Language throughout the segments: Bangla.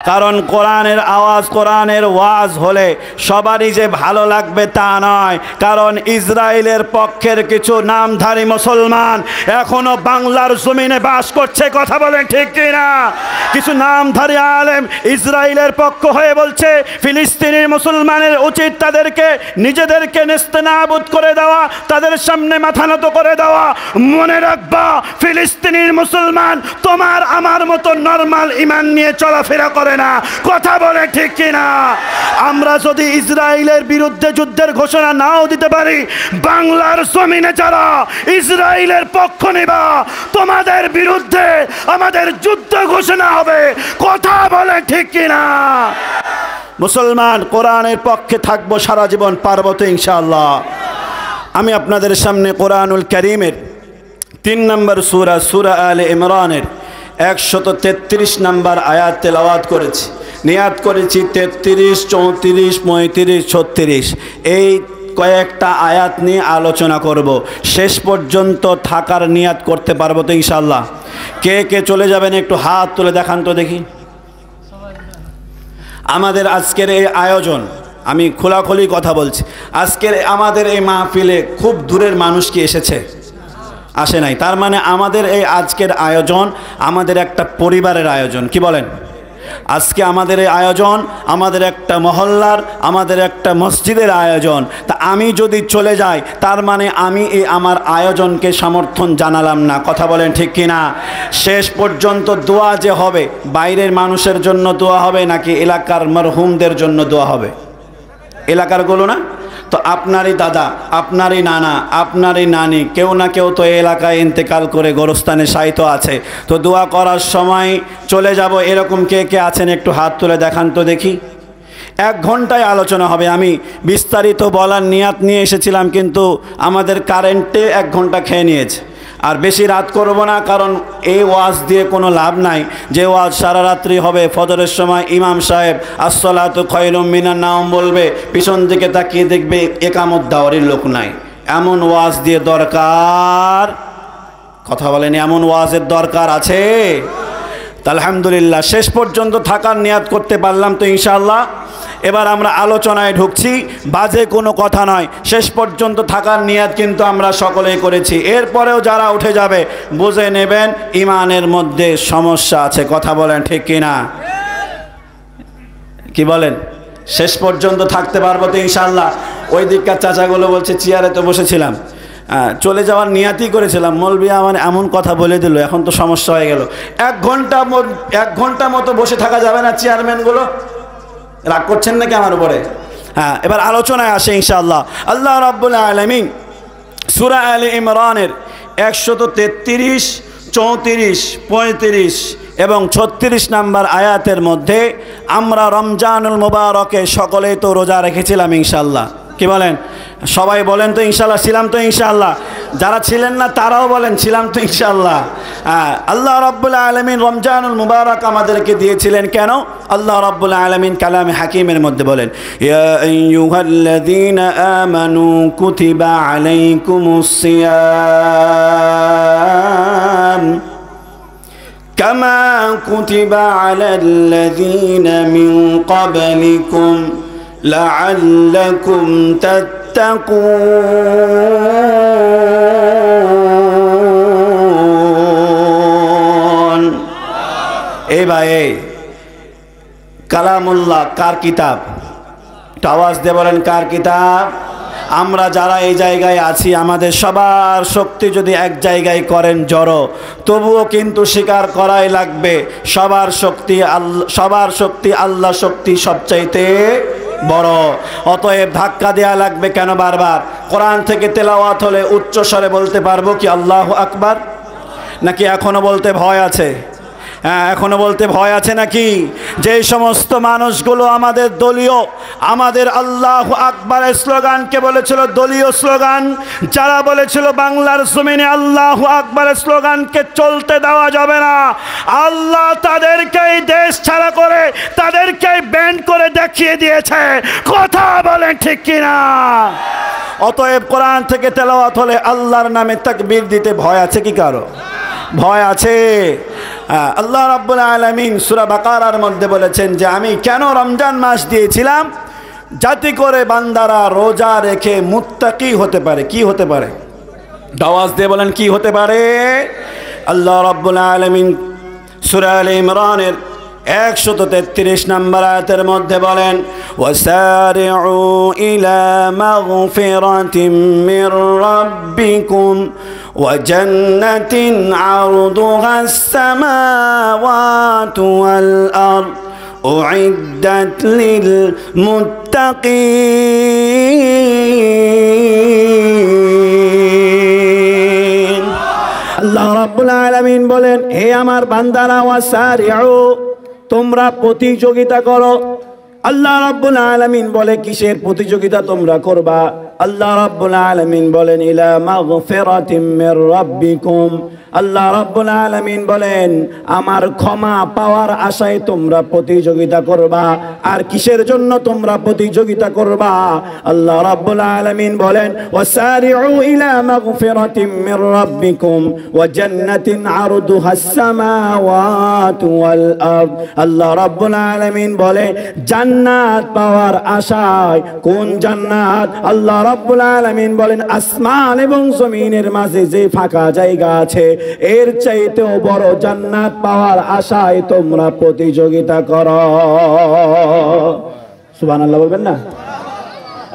কারণ কোরআনের আওয়াজ, কোরআনের ওয়াজ হলে সবারই যে ভালো লাগবে তা নয়। কারণ ইসরায়েলের পক্ষের কিছু নামধারী মুসলমান এখনো বাংলার জমিনে বাস করছে, কথা বলেন ঠিক কিনা? কিছু নামধারী আলেম ইসরায়েলের পক্ষ হয়ে বলছে ফিলিস্তিনের মুসলমানের উচিত তাদেরকে নিজেদেরকে নেস্তেনাবুদ করে দেওয়া, তাদের সামনে মাথা নত করে দেওয়া। মনে রাখবা, ফিলিস্তিনের মুসলমান তোমার আমার মতো নরমাল ঈমান নিয়ে চলাফেরা করে না, কথা বলে ঠিক কিনা? আমরা যদি ইসরায়েলের বিরুদ্ধে যুদ্ধের ঘোষণা নাও দিতে পারি, বাংলার জমিনে যারা ইসরায়েলের পক্ষ নেবা তোমাদের বিরুদ্ধে আমাদের যুদ্ধ ঘোষণা হবে, কথা বলে ঠিক কিনা? মুসলমান কোরআনের পক্ষে থাকবো সারা জীবন, পারবো তো ইনশাআল্লাহ। আমি আপনাদের সামনে কোরআনুল কারীমের 3 নম্বর সূরা, সূরা আলে ইমরানের 133 নম্বর আয়াত তেলাওয়াত করেছি। নিয়াত করেছি 33, 34, 35, 36 এই কয়েকটা আয়াত নিয়ে আলোচনা করব। শেষ পর্যন্ত থাকার নিয়াত করতে পারবো তো ইনশাআল্লাহ? কে কে চলে যাবেন একটু হাত তুলে দেখান তো দেখি। আমাদের আজকের এই আয়োজন, আমি খোলাখুলি কথা বলছি, আজকের আমাদের এই মাহফিলে খুব দূরের মানুষ কি এসেছে? আসে নাই। তার মানে আমাদের এই আজকের আয়োজন আমাদের একটা পরিবারের আয়োজন, কি বলেন? আজকে আমাদের এই আয়োজন আমাদের একটা মহল্লার, আমাদের একটা মসজিদের আয়োজন। তা আমি যদি চলে যাই তার মানে আমি এই আমার আয়োজনকে সমর্থন জানালাম না, কথা বলেন ঠিক কিনা? শেষ পর্যন্ত দোয়া যে হবে, বাইরের মানুষের জন্য দোয়া হবে নাকি এলাকার মরহুমদের জন্য দোয়া হবে? এলাকারগুলো না তো, আপনারই দাদা, আপনারই নানা, আপনারই নানি, কেউ না কেউ তো এলাকায় ইন্তেকাল করে গোরস্থানে শায়িত আছে। তো দোয়া করার সময় চলে যাব, এরকম কে কে আছেন একটু হাত তুলে দেখান তো দেখি। 1 ঘন্টায় আলোচনা হবে। আমি বিস্তারিত বলার নিয়াত নিয়ে এসেছিলাম, কিন্তু আমাদের কারেন্টে 1 ঘন্টা খেয়ে নিয়েছে। আর বেশি রাত করব না, কারণ এই ওয়াজ দিয়ে কোনো লাভ নাই। যে ওয়াজ সারা রাত্রি হবে, ফজরের সময় ইমাম সাহেব আসসালাতু খায়রুম মিনান নাওম বলবে, পিছন দিকে তাকিয়ে দেখবে একামত দেওয়ারই লোক নাই। এমন ওয়াজ দিয়ে দরকার, কথা বলেন, এমন ওয়াজের দরকার আছে? আলহামদুলিল্লাহ, শেষ পর্যন্ত থাকার নিয়াত করতে পারলাম তো ইনশাআল্লাহ। এবার আমরা আলোচনায় ঢুকছি, বাজে কোনো কথা নয়, শেষ পর্যন্ত থাকার নিয়াত কিন্তু আমরা সকলেই করেছি। এরপরেও যারা উঠে যাবে বুঝে নেবেন ইমানের মধ্যে সমস্যা আছে, কথা বলেন ঠিক কিনা? কি বলেন? শেষ পর্যন্ত থাকতে পারবো তো ইনশাআল্লাহ? ওই দিককার চাচাগুলো বলছে চেয়ারে তো বসেছিলাম, চলে যাওয়ার নিয়াতই করেছিলাম, মৌলবি আমার এমন কথা বলে দিল, এখন তো সমস্যা হয়ে গেল। 1 ঘন্টা মতো বসে থাকা যাবে না? চেয়ারম্যানগুলো রাগ করছেন নাকি আমার উপরে? হ্যাঁ, এবার আলোচনায় আসে ইনশাআল্লাহ। আল্লাহ রাব্বুল আলামিন সূরা আলে ইমরানের 133, 34, 35 এবং 36 নম্বর আয়াতের মধ্যে আমরা রমজানুল মুবারকে সকলেই তো রোজা রেখেছিলাম ইনশাআল্লাহ, কি বলেন? সবাই বলেন তো ইনশাআল্লাহ, ছিলাম তো ইনশাআল্লাহ। যারা ছিলেন না তারাও বলেন ছিলাম তো ইনশাআল্লাহ। আল্লাহ রাব্বুল আলামিন রমজানুল মুবারক আমাদেরকে দিয়েছিলেন কেন? আল্লাহ রাব্বুল আলামিন কালামে হাকিমের মধ্যে বলেন, ইয়া আইয়ুহাল্লাযীনা আমানু কুতিবা আলাইকুমুস সিয়াম কামা কুতিবা আলাল্লাযীনা মিন ক্বাবলিকুম লাআল্লাকুম তাত্তাকুন। এই ভাই, কালামুল্লাহ কার কিতাব? একটু আওয়াজ দিয়ে বলেন কার কিতাব? আমরা যারা এই জায়গায় আছি, আমাদের সবার শক্তি যদি এক জায়গায় করেন জড়ো, তবুও কিন্তু স্বীকার করাই লাগবে সবার শক্তি আল্লাহ শক্তি সবচাইতে বড়। অতএব ধাক্কা দেয়া লাগবে কেন বারবার? কোরআন থেকে তেলাওয়াত হলে উচ্চ স্বরে বলতে পারবো কি আল্লাহু আকবার? নাকি এখনো বলতে ভয় আছে? হ্যাঁ, এখনো বলতে ভয় আছে নাকি? যে সমস্ত মানুষগুলো আমাদের দলীয়, আমাদের আল্লাহু আকবারের স্লোগানকে বলেছিল দলীয় স্লোগান, যারা বলেছিল বাংলার জমিনে আল্লাহু আকবারের স্লোগানকে চলতে দেওয়া যাবে না, আল্লাহ তাদেরকেই দেশ ছাড়া করে, তাদেরকেই ব্যান করে দেখিয়ে দিয়েছে, কথা বলেন ঠিক কিনা? অতএব কোরআন থেকে তেলাওয়াত হলে আল্লাহর নামে তাকবীর দিতে ভয় আছে কি কারো? ভয় আছে? আল্লাহ রাব্বুল আলামিন সূরা বাকারার মধ্যে বলেছেন যে আমি কেন রমজান মাস দিয়েছিলাম, যাতে করে বান্দারা রোজা রেখে মুত্তাকি হতে পারে। কি হতে পারে? আওয়াজ দিয়ে বলেন কি হতে পারে? আল্লাহ রাব্বুল আলামিন সূরা আলে ইমরানের 133 নম্বর আয়াতের মধ্যে বলেন ওয়াসারিউ ইলা মাগফিরাতিম মির রাব্বিকুম ওয়া জান্নাতিন আরদুহাস সামাওয়াতু ওয়াল আরদ উইদ্দাত লিল মুত্তাকিন। আল্লাহ রাব্বুল আলামিন বলেন, হে আমার বান্দারা, ওয়াসারিউ, তোমরা প্রতিযোগিতা করো। আল্লাহ রাব্বুল আলামিন বলে কিসের প্রতিযোগিতা তোমরা করবা? আল্লাহ রাব্বুল আলামিন বলেন ইলা মাগফিরাতিম মির রাব্বিকুম। আল্লাহ রাব্বুল আলামিন বলেন আমার ক্ষমা পাওয়ার আশায় তোমরা প্রতিযোগিতা করবা। আর কিসের জন্য তোমরা প্রতিযোগিতা করবা? আল্লাহ রাব্বুল আলামিন বলেন ওয়াসারিউ ইলা মাগফিরাতিম মির রাব্বিকুম ওয়া জান্নাতিন আরদুহাস সামাওয়াতু ওয়াল আরদ। আল্লাহ রাব্বুল আলামিন বলে জান্নাত পাওয়ার আশায়। কোন জান্নাত? আল্লাহ রাব্বুল আলামিন বলেন আসমান এবং জমিনের মাঝে যে ফাঁকা জায়গা আছে এর চাইতেও বড় জান্নাত পাওয়ার আশায় তোমরা প্রতিযোগিতা করো। সুবহানাল্লাহ বলবেন না?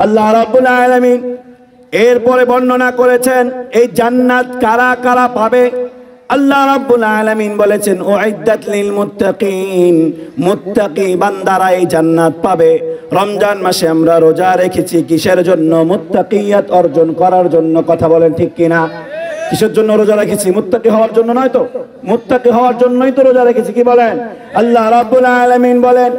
আল্লাহ রাব্বুল আলামিন এরপরে বর্ণনা করেছেন এই জান্নাত কারা কারা পাবে। আল্লাহ রাব্বুল আলামিন বলেছেন উইদ্দাত লিল মুত্তাকিন, মুত্তাকি বান্দারা এই জান্নাত পাবে। রমজান মাসে আমরা রোজা রেখেছি কিসের জন্য? মুত্তাকিয়াত অর্জন করার জন্য। কথা বলেন ঠিক কিনা? কিসের জন্য রোজা রেখেছি? মুত্তাকি হওয়ার জন্য নয় তো? মুত্তাকি হওয়ার জন্যই তো রোজা রেখেছি। কি বলেন? আল্লাহ রাব্বুল আলামিন বলেন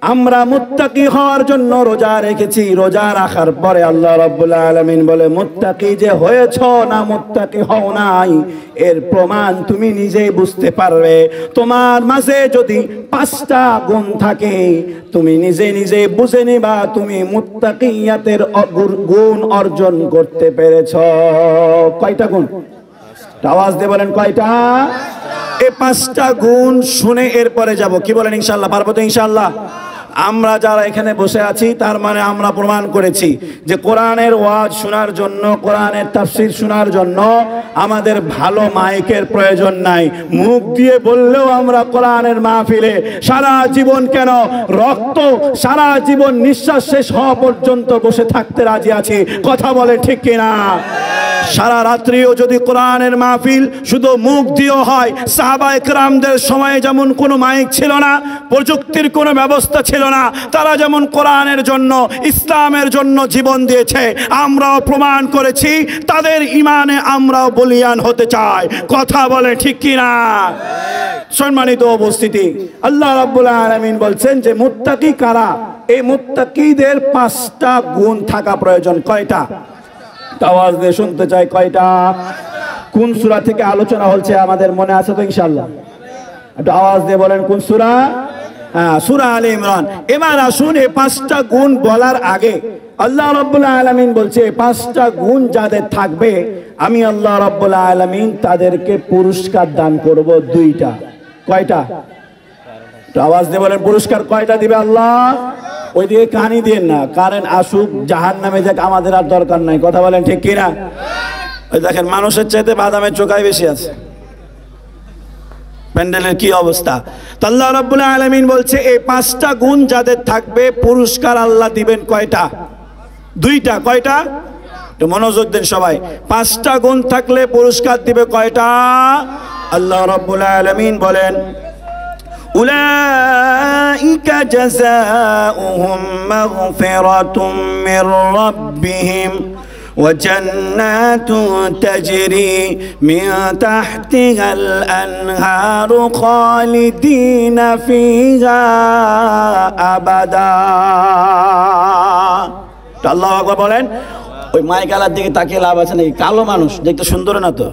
আমরা মুত্তাকি হওয়ার জন্য রোজা রেখেছি। রোজা রাখার পরে আল্লাহ রাব্বুল আলামিন বলে মুত্তাকি যে হয়েছো না মুত্তাকি হও নাই এর প্রমাণ তুমি নিজেই বুঝতে পারবে। তোমার মাঝে যদি 5টা গুণ থাকে তুমি নিজে নিজে বুঝে নিবা তুমি মুত্তাকিয়াতের গুণ অর্জন করতে পেরেছো। কয়টা গুণ? আওয়াজ দিয়ে বলেন কয়টা? এই 5টা গুণ শুনে এরপরে যাব। কি বলেন? ইনশাআল্লাহ পারবো তো? ইনশাআল্লাহ। আমরা যারা এখানে বসে আছি তার মানে আমরা প্রমাণ করেছি যে কোরআনের ওয়াজ শোনার জন্য, কোরআনের তাফসীর শোনার জন্য আমাদের ভালো মাইকের প্রয়োজন নাই। মুখ দিয়ে বললেও আমরা কোরআনের মাহফিলে সারা জীবন, কেন রক্ত সারা জীবন নিঃশ্বাস শেষ হওয়া পর্যন্ত বসে থাকতে রাজি আছি। কথা বলে ঠিক কিনা? সারা রাত্রিও যদি কোরআনের মাহফিল শুধু মুখ দিয়েও হয়, সাহাবায়ে কেরামদের সময়ে যেমন কোনো মাইক ছিল না, প্রযুক্তির কোনো ব্যবস্থা ছিল না, তারা যেমন কোরআনের জন্য, ইসলামের জন্য জীবন দিয়েছে, আমরাও প্রমাণ করেছি তাদের ঈমানে আমরাও বলিয়ান হতে চাই। কথা বলে ঠিক কিনা? সম্মানিত উপস্থিতি, আল্লাহ রাব্বুল আলামিন বলছেন যে মুত্তাকি কারা? এই মুত্তাকিদের 5টা গুণ থাকা প্রয়োজন। কয়টা? আওয়াজ দিয়ে শুনতে চাই কয়টা? কোন সূরা থেকে আলোচনা হচ্ছে আমাদের মনে আছে তো? ইনশাআল্লাহ একটু আওয়াজ দিয়ে বলেন কোন সূরা? সূরা আলে ইমরান। এবার আসুন এই 5টা গুণ বলার আগে আল্লাহ রাব্বুল আলামিন বলছে 5টা গুণ যাদের থাকবে আমি আল্লাহ রাব্বুল আলামিন তাদেরকে পুরস্কার দান করব 2টা। কয়টা? আওয়াজ দিয়ে বলেন পুরস্কার কয়টা দিবে আল্লাহ? ওইদিকে কানি দেন না, কারেন্ট আসুক জাহান্নামে যাক আমাদের আর দরকার নাই। কথা বলেন ঠিক কিনা? ওই দেখেন মানুষের চাইতে বাদামের চোখাই বেশি আছে। প্যান্ডেলের কি অবস্থা! আল্লাহ রাব্বুল আলামিন বলছে এই 5টা গুণ যাদের থাকবে পুরস্কার আল্লাহ দিবেন কয়টা? 2টা। কয়টা? একটু মনোযোগ দেন সবাই। 5টা গুণ থাকলে পুরস্কার দিবে কয়টা? আল্লাহ রাব্বুল আলামিন বলেন أولئك جزاؤهم مغفرة من ربهم وجنات تجري من تحتها الأنهار خالدين فيها أبدا। আল্লাহু আকবার বলেন। ওই মাইকালার দিকে তাকিয়ে লাভ আছে নাকি? কালো মানুষ দেখতে সুন্দর না তো?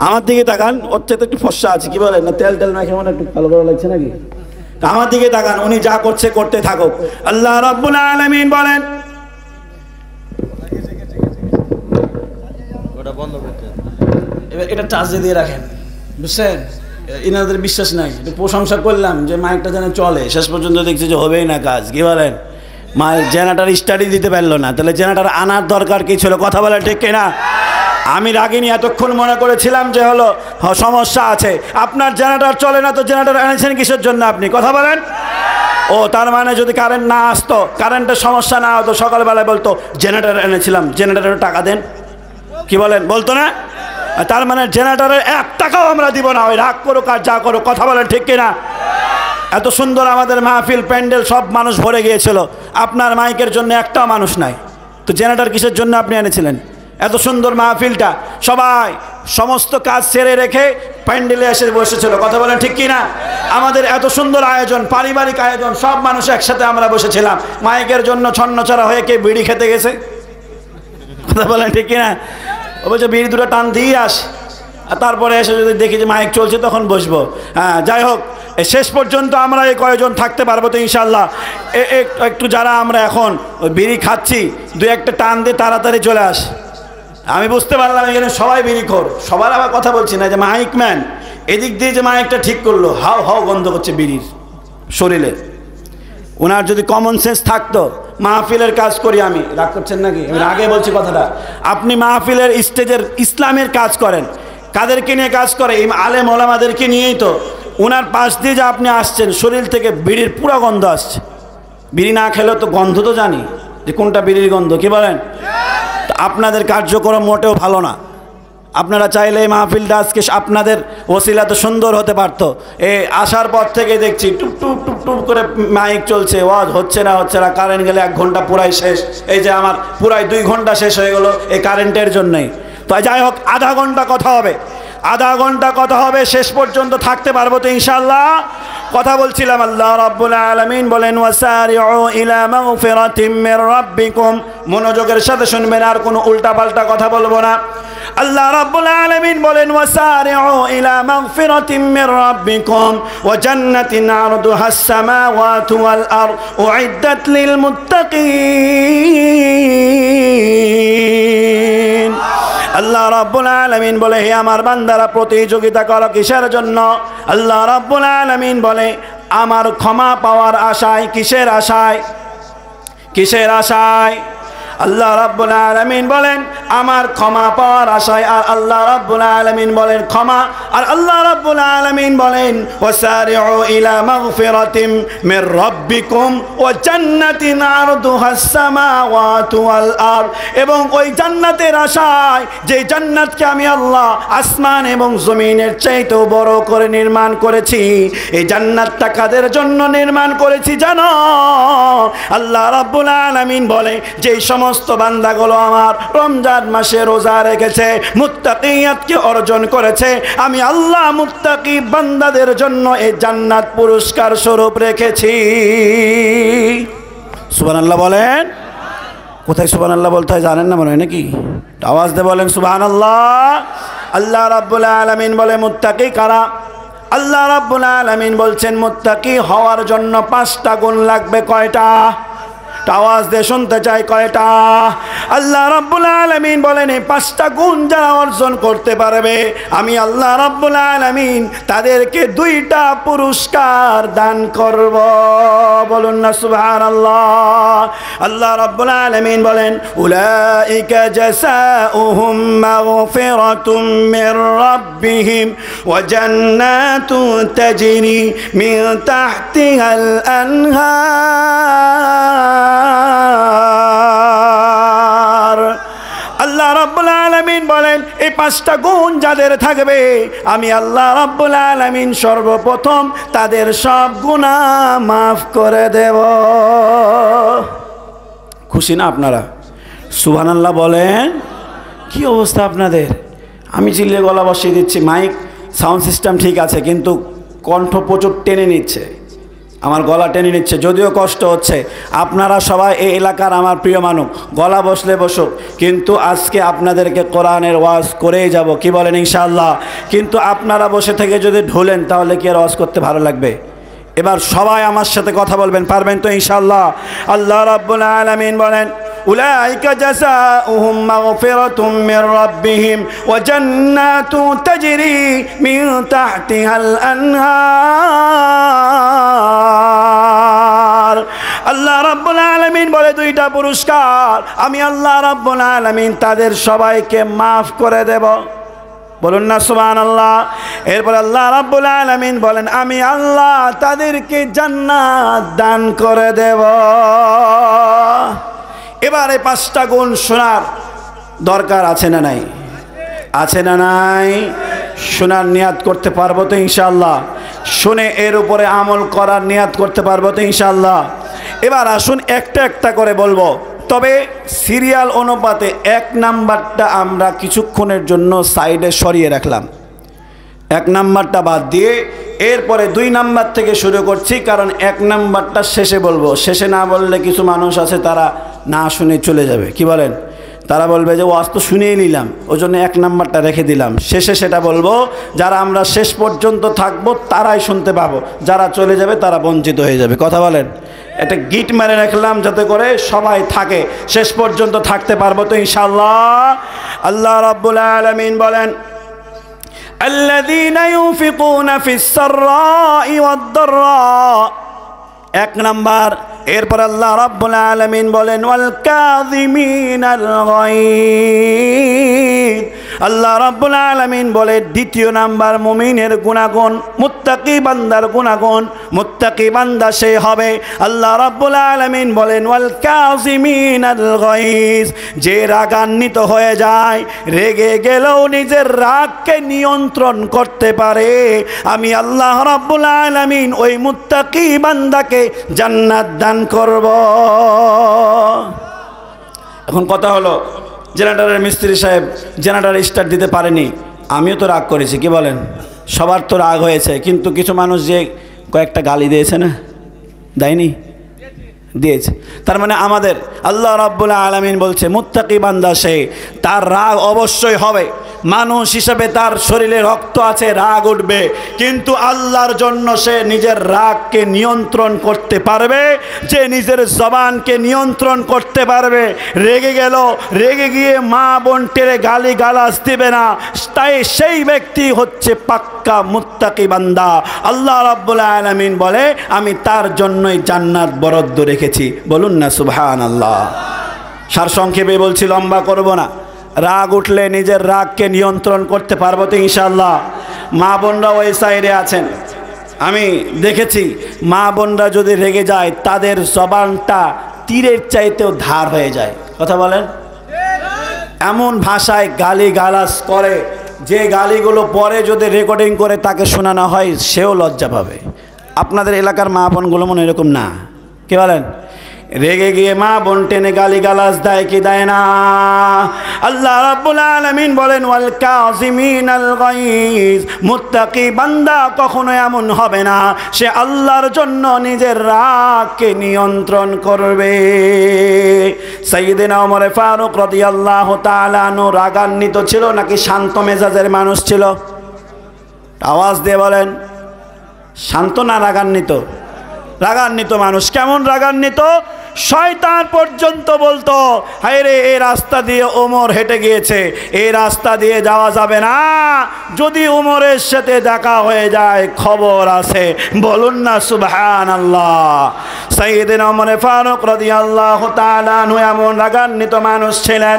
আমার দিকে তাকান, ওর চাইতে একটু ফর্সা আছে। কি বলেন? না তেল তেল মাখে মনে একটু কালো কালো লাগছে নাকি? আমার দিকে তাকান, উনি যা করছে করতে থাকুক। আল্লাহ রাব্বুল আলামিন বলেন এবার এটা চার্জে দিয়ে রাখেন, বুঝছেন? ইনাদের বিশ্বাস নাই, একটু প্রশংসা করলাম যে মাইকটা যেন চলে, শেষ পর্যন্ত দেখছি যে হবেই না কাজ। কি বলেন? জেনারেটর স্টাডি দিতে পারলো না, তাহলে জেনারেটর আনার দরকার কি ছিল? কথা বলে ঠিক কিনা? আমি রাগিনি, এতক্ষণ মনে করেছিলাম যে হলো সমস্যা আছে। আপনার জেনারেটর চলে না তো জেনারেটর এনেছেন কিসের জন্য আপনি? কথা বলেন। ও তার মানে যদি কারেন্ট না আসতো, কারেন্টের সমস্যা না হতো, সকালবেলায় বলতো জেনারেটর এনেছিলাম, জেনারেটরের টাকা দেন। কি বলেন? বলতো না? তার মানে জেনারেটরের 1 টাকাও আমরা দিব না, ওই রাগ করুক আর যা করুক। কথা বলেন ঠিক কিনা? এত সুন্দর আমাদের মাহফিল, প্যান্ডেল, সব মানুষ ভরে গিয়েছিল, আপনার মাইকের জন্য একটাও মানুষ নাই, তো জেনারেটর কিসের জন্য আপনি এনেছিলেন? এত সুন্দর মাহফিলটা সবাই সমস্ত কাজ সেরে রেখে প্যান্ডেলে এসে বসেছিল। কথা বলেন ঠিক কিনা? আমাদের এত সুন্দর আয়োজন, পারিবারিক আয়োজন, সব মানুষ একসাথে আমরা বসেছিলাম। মাইকের জন্য ছন্নছাড়া হয়ে কে বিড়ি খেতে গেছে? কথা বলেন ঠিক কিনা? ও বলছে বিড়ি দুটো টান দিয়ে আস, আর তারপরে এসে যদি দেখি যে মাইক চলছে তখন বসবো। হ্যাঁ, যাই হোক, শেষ পর্যন্ত আমরা এই কয়েকজন থাকতে পারবো তো ইনশাল্লাহ? একটু যারা আমরা এখন ওই বিড়ি খাচ্ছি, 2-1টা টান দিয়ে তাড়াতাড়ি চলে আস। আমি বুঝতে পারলাম এখানে সবাই বিড়িখোর, সবার আবার কথা বলছি না, যে মাইক ম্যান এদিক দিয়ে যে মাইকটা ঠিক করলো, হাও হাও গন্ধ করছে বিড়ির শরীরে। ওনার যদি কমন সেন্স থাকতো, মাহফিলের কাজ করি আমি, রাগ করছেন নাকি? আমি আগে বলছি কথাটা, আপনি মাহফিলের স্টেজের ইসলামের কাজ করেন, কাদেরকে নিয়ে কাজ করে? এই আলেম ওলামাদেরকে নিয়েই তো। ওনার পাশ দিয়ে যে আপনি আসছেন, শরীর থেকে বিড়ির পুরো গন্ধ আসছে। বিড়ি না খেলেও তো গন্ধ তো জানি যে কোনটা বিড়ির গন্ধ। কি বলেন? আপনাদের কার্যক্রম মোটেও ভালো না। আপনারা চাইলে এই মাহফিলটা আজকে আপনাদের ওসিলা তো সুন্দর হতে পারতো। আসার পর থেকে দেখছি টুপ টুপ টুপ টুপ করে মাইক চলছে, ওয়াজ হচ্ছে না, কারেন্ট গেলে 1 ঘন্টা পুরাই শেষ। এই যে আমার পুরাই 2 ঘন্টা শেষ হয়ে গেল এই কারেন্টের জন্যই। তো যাই হোক, আধা ঘন্টা কথা হবে, আধা ঘন্টা কথা হবে, শেষ পর্যন্ত থাকতে পারবো তো ইনশাআল্লাহ? কথা বলছিলাম, আল্লাহ রাব্বুল আলামিন বলেন ওয়াসারিউ ইলা মাগফিরাতিম মির রাব্বিকুম। মনোযোগের সাথে শুনবেন, আর কোনো উল্টাপাল্টা কথা বলবো না। আল্লাহ রাব্বুল আলামিন বলেন ওয়াসারিউ ইলা মাগফিরাতিম মির রাব্বিকুম ওয়া জান্নাতিন আরদুহাস সামাওয়াতু ওয়াল আরদ উইদ্দাত লিল মুত্তাকিন। আল্লাহ রাব্বুল আলামিন বলে, হে আমার বান্দারা, প্রতিযোগিতা করো কিসের জন্য? আল্লাহ রাব্বুল আলামিন বলে, আমার ক্ষমা পাওয়ার আশায়। কিসের আশায়? কিসের আশায়? আল্লাহ রাব্বুল আলামিন বলেন আমার ক্ষমা পাওয়ার আশায়। আর আল্লাহ রাব্বুল আলামিন বলেন ক্ষমা, আর আল্লাহ রাব্বুল আলামিন বলেন ওয়াসারিউ ইলা মাগফিরাতিম মির রাব্বিকুম ওয়া জান্নাতিন আরদুহাস সামাওয়াতু ওয়াল আরদ। এবং ওই জান্নাতের আশায়, যে জান্নাতকে আমি আল্লাহ আসমান এবং জমিনের চাইতেও বড় করে নির্মাণ করেছি। এই জান্নাতটা কাদের জন্য নির্মাণ করেছি জানো? আল্লাহ রাব্বুল আলামিন বলে, যেই সমস্ত বান্দাগুলো আমার রমজান মাসে রোজা রেখেছে, মুত্তাকিয়াতকে অর্জন করেছে, আমি আল্লাহ মুত্তাকি বান্দাদের জন্য এই জান্নাত পুরস্কার স্বরূপ রেখেছি। সুবহানাল্লাহ বলেন। কোথায় সুবহানাল্লাহ বলতে হয় জানেন না মনে হয় নাকি? আওয়াজ দিয়ে বলেন সুবহানাল্লাহ। আল্লাহ রাব্বুল আলামিন বলে মুত্তাকি কারা? আল্লাহ রাব্বুল আলামিন বলছেন মুত্তাকি হওয়ার জন্য 5টা গুণ লাগবে। কয়টা? আওয়াজ দিয়ে শুনতে চাই, কয়টা? আল্লাহ রাব্বুল আলামিন বলেন এই 5টা গুণ যারা অর্জন করতে পারবে, আমি আল্লাহ রাব্বুল আলামিন তাদেরকে 2টা পুরস্কার দান করব। বলুন না সুবহানাল্লাহ। আল্লাহ রাব্বুল আলামিন বলেন উলাইকা জাযাউহুম মাগফিরাতুম মির রাব্বিহিম ওয়া জান্নাতুন তাজরি মিন তাহতিহাল আনহার। আল্লাহ রাব্বুল আলামিন বলেন এই 5টা গুণ যাদের থাকবে, আমি আল্লাহ রাব্বুল আলামিন সর্বপ্রথম তাদের সব গুনাহ মাফ করে দেব। খুশি না আপনারা? সুবহানাল্লাহ বলেন। কি অবস্থা আপনাদের? আমি চিল্লিয়ে গলা বসিয়ে দিচ্ছি, মাইক সাউন্ড সিস্টেম ঠিক আছে, কিন্তু কণ্ঠ প্রচুর টেনে নিচ্ছে, আমার গলা টেনে নিচ্ছে, যদিও কষ্ট হচ্ছে। আপনারা সবাই এই এলাকার আমার প্রিয় মানুষ, গলা বসলে বসুক, কিন্তু আজকে আপনাদেরকে কোরআনের ওয়াজ করেই যাব। কি বলেন ইনশাআল্লাহ? কিন্তু আপনারা বসে থেকে যদি ঢোলেন তাহলে কি আর ওয়াজ করতে ভালো লাগবে? এবার সবাই আমার সাথে কথা বলবেন, পারবেন তো ইনশাআল্লাহ? আল্লাহ রাব্বুল আলামিন বলেন উলাইকা জাযাউহুম মাগফিরাতুম মির রাব্বিহিম ওয়া জান্নাতু তাজরি মিন তাহতিহাল আনহার। আল্লাহ রাব্বুল আলামিন বলে দুইটা পুরস্কার আমি আল্লাহ রাব্বুল আলামিন তাদের সবাইকে মাফ করে দেব। বলুন না সুবহানাল্লাহ। এরপর আল্লাহ রাব্বুল আলামিন বলেন আমি আল্লাহ তাদেরকে জান্নাত দান করে দেব। এবারে 5টা গুণ শোনার দরকার আছে না নাই? আছে না নাই? শোনার নিয়াত করতে পারবো তো ইনশাআল্লাহ? শুনে এর উপরে আমল করার নিয়াত করতে পারবো তো ইনশাআল্লাহ? এবার আসুন একটা একটা করে বলবো, তবে সিরিয়াল অনুপাতে 1 নাম্বারটা আমরা কিছুক্ষণের জন্য সাইডে সরিয়ে রাখলাম। 1 নাম্বারটা বাদ দিয়ে এরপরে 2 নাম্বার থেকে শুরু করছি, কারণ 1 নাম্বারটা শেষে বলবো। শেষে না বললে কিছু মানুষ আছে তারা না শুনে চলে যাবে, কি বলেন? তারা বলবে যে ওয়াজ তো শুনেই নিলাম, ওই জন্য 1 নাম্বারটা রেখে দিলাম। শেষে সেটা বলবো, যারা আমরা শেষ পর্যন্ত থাকবো তারাই শুনতে পাবো, যারা চলে যাবে তারা বঞ্চিত হয়ে যাবে। কথা বলেন? এটা গিট মেরে রাখলাম যাতে করে সবাই থাকে, শেষ পর্যন্ত থাকতে পারবো তো ইনশাআল্লাহ। আল্লাহ রাব্বুল আলামিন বলেন আল্লাযীনা ইউনফিকুনা ফিস সাররাই ওয়াদ দাররা, 1 নাম্বার। এরপর আল্লাহ রাব্বুল আলামিন বলেন ওয়াল কাযিমিনাল গায়দ। আল্লাহ রাব্বুল আলামিন বলে 2 নাম্বার মুমিনের গুণাগুণ, মুত্তাকি বান্দার গুণাগুণ। মুত্তাকি বান্দা সে হবে, আল্লাহ রাব্বুল আলামিন বলেন ওয়াল কাযিমিনাল গায়দ, যে রাগান্বিত হয়ে যায়, রেগে গেলেও নিজের রাগকে নিয়ন্ত্রণ করতে পারে। আমি আল্লাহ রাব্বুল আলামিন ওই মুত্তাকি বান্দাকে জান্নাত দান করব। এখন কথা হলো, জেনারেটরের মিস্ত্রি সাহেব জেনারেটর স্টার্ট দিতে পারেনি, আমিও তো রাগ করেছি, কি বলেন? সবার তো রাগ হয়েছে, কিন্তু কিছু মানুষ যে কয়েকটা গালি দিয়েছে না, দেয়নি? দিয়েছে। তার মানে আমাদের আল্লাহ রাব্বুল আলামিন বলছে মুত্তাকি বান্দা সে, তার রাগ অবশ্যই হবে। মানুষ হিসেবে তার শরীরে রক্ত আছে, রাগ উঠবে, কিন্তু আল্লাহর জন্য সে নিজের রাগকে নিয়ন্ত্রণ করতে পারবে। যে নিজের জবানকে নিয়ন্ত্রণ করতে পারবে, রেগে গেল, রেগে গিয়ে মা বোন টেরে গালি গালাজ দিবে না, তাই সেই ব্যক্তি হচ্ছে পাক্কা মুত্তাকি বান্দা। আল্লাহ রাব্বুল আলামিন বলে আমি তার জন্যই জান্নাত বরাদ্দ রেখেছি। বলুন না সুবহানাল্লাহ। সারসংক্ষেপে বলছি, লম্বা করব না। রাগ উঠলে নিজের রাগকে নিয়ন্ত্রণ করতে পারবো তো ইনশাআল্লাহ। মা বোনরা ওই সাইডে আছেন, আমি দেখেছি মা বোনরা যদি রেগে যায় তাদের জবানটা তীরের চাইতেও ধার হয়ে যায়। কথা বলেন? এমন ভাষায় গালি গালাজ করে, যে গালিগুলো পরে যদি রেকর্ডিং করে তাকে শোনানো হয় সেও লজ্জা পাবে। আপনাদের এলাকার মা বোনগুলো মনে এরকম না, কি বলেন? রেগে গিয়ে মা বোন টেনে গালি গালাজ দেয় কি দেয় না? আল্লাহ রাব্বুল আলামিন বলেন ওয়াল কাযিমিনাল গায়জ, মুত্তাকি বান্দা কখনো এমন হবে না, সে আল্লাহর জন্য নিজের রাগকে নিয়ন্ত্রণ করবে। সাইয়েদনা ওমর ফারুক রাদিয়াল্লাহু তাআলা আনহু রাগান্বিত ছিল নাকি শান্ত মেজাজের মানুষ ছিল? আওয়াজ দিয়ে বলেন, শান্ত না রাগান্বিত? রাগান্বিত মানুষ। কেমন রাগান্বিত? শয়তান পর্যন্ত বলতো হায় রে, এই রাস্তা দিয়ে ওমর হেঁটে গিয়েছে, এই রাস্তা দিয়ে যাওয়া যাবে না, যদি ওমরের সাথে দেখা হয়ে যায় খবর আছে। বলুন না সুবহানাল্লাহ। সাইয়েদনা ওমর ফারুক রাদিয়াল্লাহু তাআলা আনহু এমন রাগান্বিত মানুষ ছিলেন।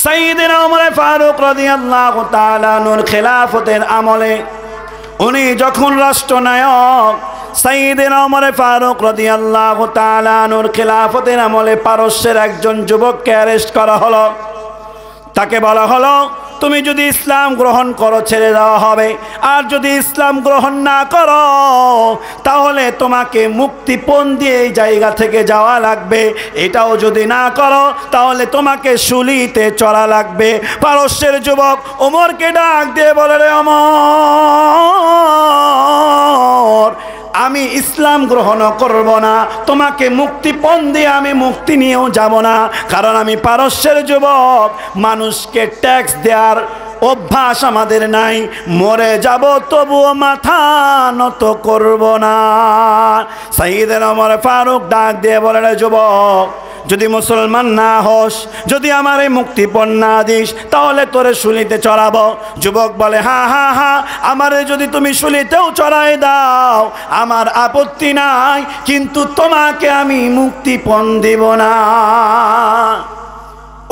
সাইয়েদনা ওমর ফারুক রাদিয়াল্লাহু তাআলা আনহুর খেলাফতের আমলে উনি যখন রাষ্ট্রনায়ক, সাইয়েদনা ওমর ফারুক রাদিয়াল্লাহু তাআলা আনহুর খেলাফতের আমলে পারস্যের একজন যুবককে অ্যারেস্ট করা হলো। তাকে বলা হলো তুমি যদি ইসলাম গ্রহণ করো ছেড়ে দেওয়া হবে, আর যদি ইসলাম গ্রহণ না করো তাহলে তোমাকে মুক্তিপণ দিয়ে এই জায়গা থেকে যাওয়া লাগবে, এটাও যদি না করো তাহলে তোমাকে শুলিতে চড়া লাগবে। পারস্যের যুবক ওমরকে ডাক দিয়ে বলে রে ওমর, আমি ইসলাম গ্রহণ করব না, তোমাকে মুক্তিপণ দিয়ে আমি মুক্তি নিয়েও যাব না, কারণ আমি পারস্যের যুবক, মানুষকে ট্যাক্স দেওয়ার অভ্যাস আমাদের নাই, মরে যাব তবুও মাথা নত করব না। সাইয়েদনা ওমর ফারুক ডাক দিয়ে বলে রে যুবক, যদি মুসলমান না হস, যদি আমার এই মুক্তিপণ না দিস, তাহলে তোরে শুলিতে চড়াবো। যুবক বলে, হ্যাঁ হ্যাঁ হ্যাঁ, আমারে যদি তুমি শুলিতেও চড়াই দাও আমার আপত্তি নাই, কিন্তু তোমাকে আমি মুক্তিপণ দিব না।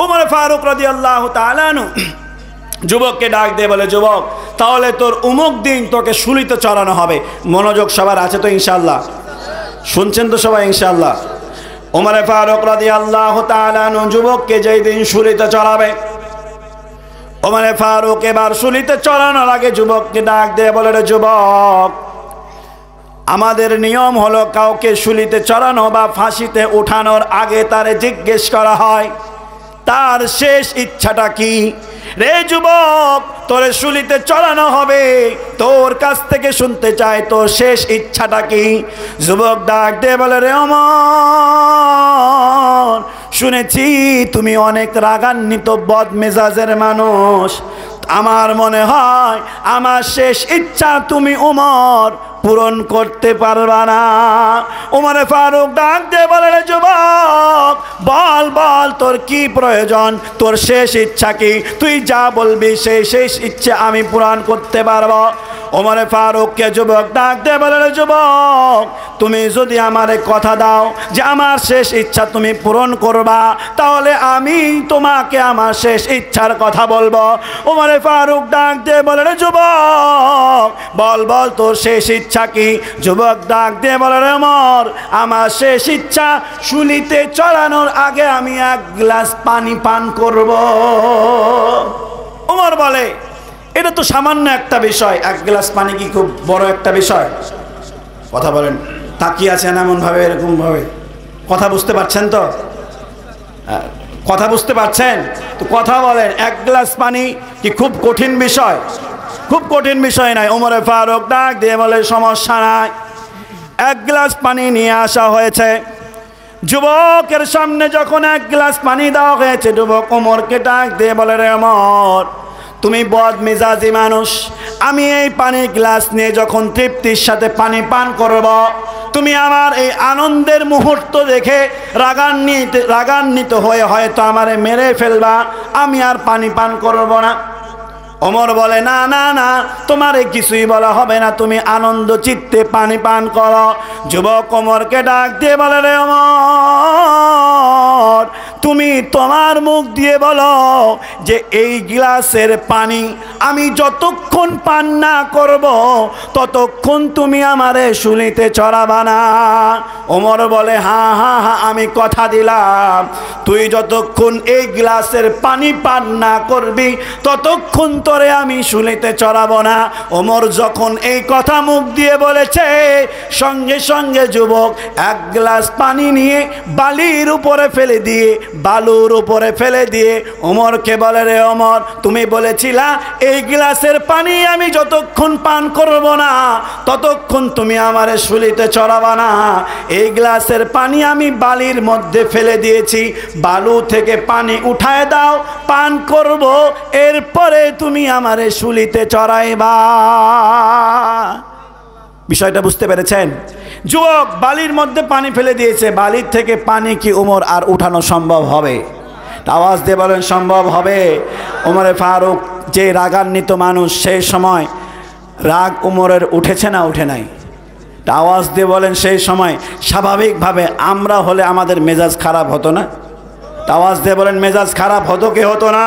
উমর ফারুক রাদিয়াল্লাহু তাআলা আনহু যুবককে ডাক দিয়ে বলে, যুবক, তাহলে তোর অমুক দিন তোকে শুলিতে চড়ানো হবে। মনোযোগ সবার আছে তো ইনশাআল্লাহ? শুনছেন তো সবাই ইনশাআল্লাহ? উমর ফারুক রাদিয়াল্লাহু তাআলা আনহু যুবককে যেই দিন শুলিতে চড়াবে, উমর ফারুক এবার শুলিতে চড়ানোর আগে যুবককে ডাক দিয়ে বলে, রে যুবক, আমাদের নিয়ম হলো কাউকে শুলিতে চড়ানো বা ফাঁসিতে উঠানোর আগে তারে জিজ্ঞেস করা হয় তার শেষ ইচ্ছাটা কি। রে যুবক, তোরে শুলিতে চড়ানো হবে, তোর কাছ থেকে শুনতে চাই তোর শেষ ইচ্ছাটা কি। যুবক ডাক দিয়ে বলে, রে ওমর, শুনেছি তুমি অনেক রাগান্বিত বদ মেজাজের মানুষ, আমার মনে হয় আমার শেষ ইচ্ছা তুমি ওমর পূরণ করতে পারবা না। উমর ফারুক ডাক দিয়ে বলে, রে যুবক, বল বল তোর কি প্রয়োজন, তোর শেষ ইচ্ছা কি, তুই যা বলবি সেই শেষ ইচ্ছা আমি পূরণ করতে পারবো। উমর ফারুককে যুবক ডাক দিয়ে বলে, রে যুবক, তুমি যদি আমারে কথা দাও যে আমার শেষ ইচ্ছা তুমি পূরণ করবা, তাহলে আমি তোমাকে আমার শেষ ইচ্ছার কথা বলবো। উমর ফারুক ডাক দিয়ে বলে, রে যুবক, বল বল তোর শেষ ইচ্ছা কি। যুবক ডাক দিয়ে বলে, রে ওমর, আমার শেষ ইচ্ছা শুলিতে চড়ানোর আগে আমি এক গ্লাস পানি পান করব। ওমর বলে, এটা তো সামান্য একটা বিষয়, এক গ্লাস পানি কি খুব বড় একটা বিষয়? কথা বলেন, তাকিয়ে আছেন এমন ভাবে, এরকম ভাবে, কথা বুঝতে পারছেন তো? কথা বুঝতে পারছেন তো? কথা বলেন, এক গ্লাস পানি কি খুব কঠিন বিষয়? খুব কঠিন বিষয় নাই। ওমর ফারুক ডাক দিয়ে বলে, সমস্যা নাই। এক গ্লাস পানি নিয়ে আসা হয়েছে। যুবকের সামনে যখন এক গ্লাস পানি দেওয়া হয়েছে, যুবক ওমরকে ডাক দিয়ে বলে, রে ওমর, তুমি বদ মেজাজি মানুষ, আমি এই পানির গ্লাস নিয়ে যখন তৃপ্তির সাথে পানি পান করব, তুমি আমার এই আনন্দের মুহূর্ত দেখে রাগান্বিত হয়ে হয়তো আমারে মেরে ফেলবা, আমি আর পানি পান করব না। ওমর বলে, না না না, তোমারে কিছুই বলা হবে না, তুমি আনন্দ চিত্তে পানি পান করো। যুবক ওমরকে ডাক দিয়ে বলে, রে ওমর, তুমি তোমার মুখ দিয়ে বলো যে এই গ্লাসের পানি আমি যতক্ষণ পান না করব ততক্ষণ তুমি আমারে শুলিতে চড়াবা না। ওমর বলে, হ্যাঁ হ্যাঁ হ্যাঁ, আমি কথা দিলাম, তুই যতক্ষণ এই গ্লাসের পানি পান না করবি ততক্ষণ তোরে আমি শুলিতে চড়াবো না। ওমর যখন এই কথা মুখ দিয়ে বলেছে, সঙ্গে সঙ্গে যুবক এক গ্লাস পানি নিয়ে বালির উপরে ফেলে দিয়ে, বালুর উপরে ফেলে দিয়ে ওমরকে বলে, রে ওমর, তুমি বলেছিলা এই গ্লাসের পানি আমি যতক্ষণ পান করব না ততক্ষণ তুমি আমারে শুলিতে চড়াবা না। এই গ্লাসের পানি আমি বালির মধ্যে ফেলে দিয়েছি, বালু থেকে পানি উঠায় দাও, পান করব, এরপরে তুমি আমারে শুলিতে চড়াইবা। বিষয়টা বুঝতে পেরেছেন? যুবক বালির মধ্যে পানি ফেলে দিয়েছে, বালির থেকে পানি কি ওমর আর উঠানো সম্ভব হবে? আওয়াজ দিয়ে বলেন, সম্ভব হবে? ওমর ফারুক যে রাগান্বিত মানুষ, সেই সময় রাগ ওমরের উঠেছে না উঠে নাই? আওয়াজ দিয়ে বলেন, সেই সময় স্বাভাবিকভাবে আমরা হলে আমাদের মেজাজ খারাপ হতো না? আওয়াজ দিয়ে বলেন, মেজাজ খারাপ হতো কি হতো না?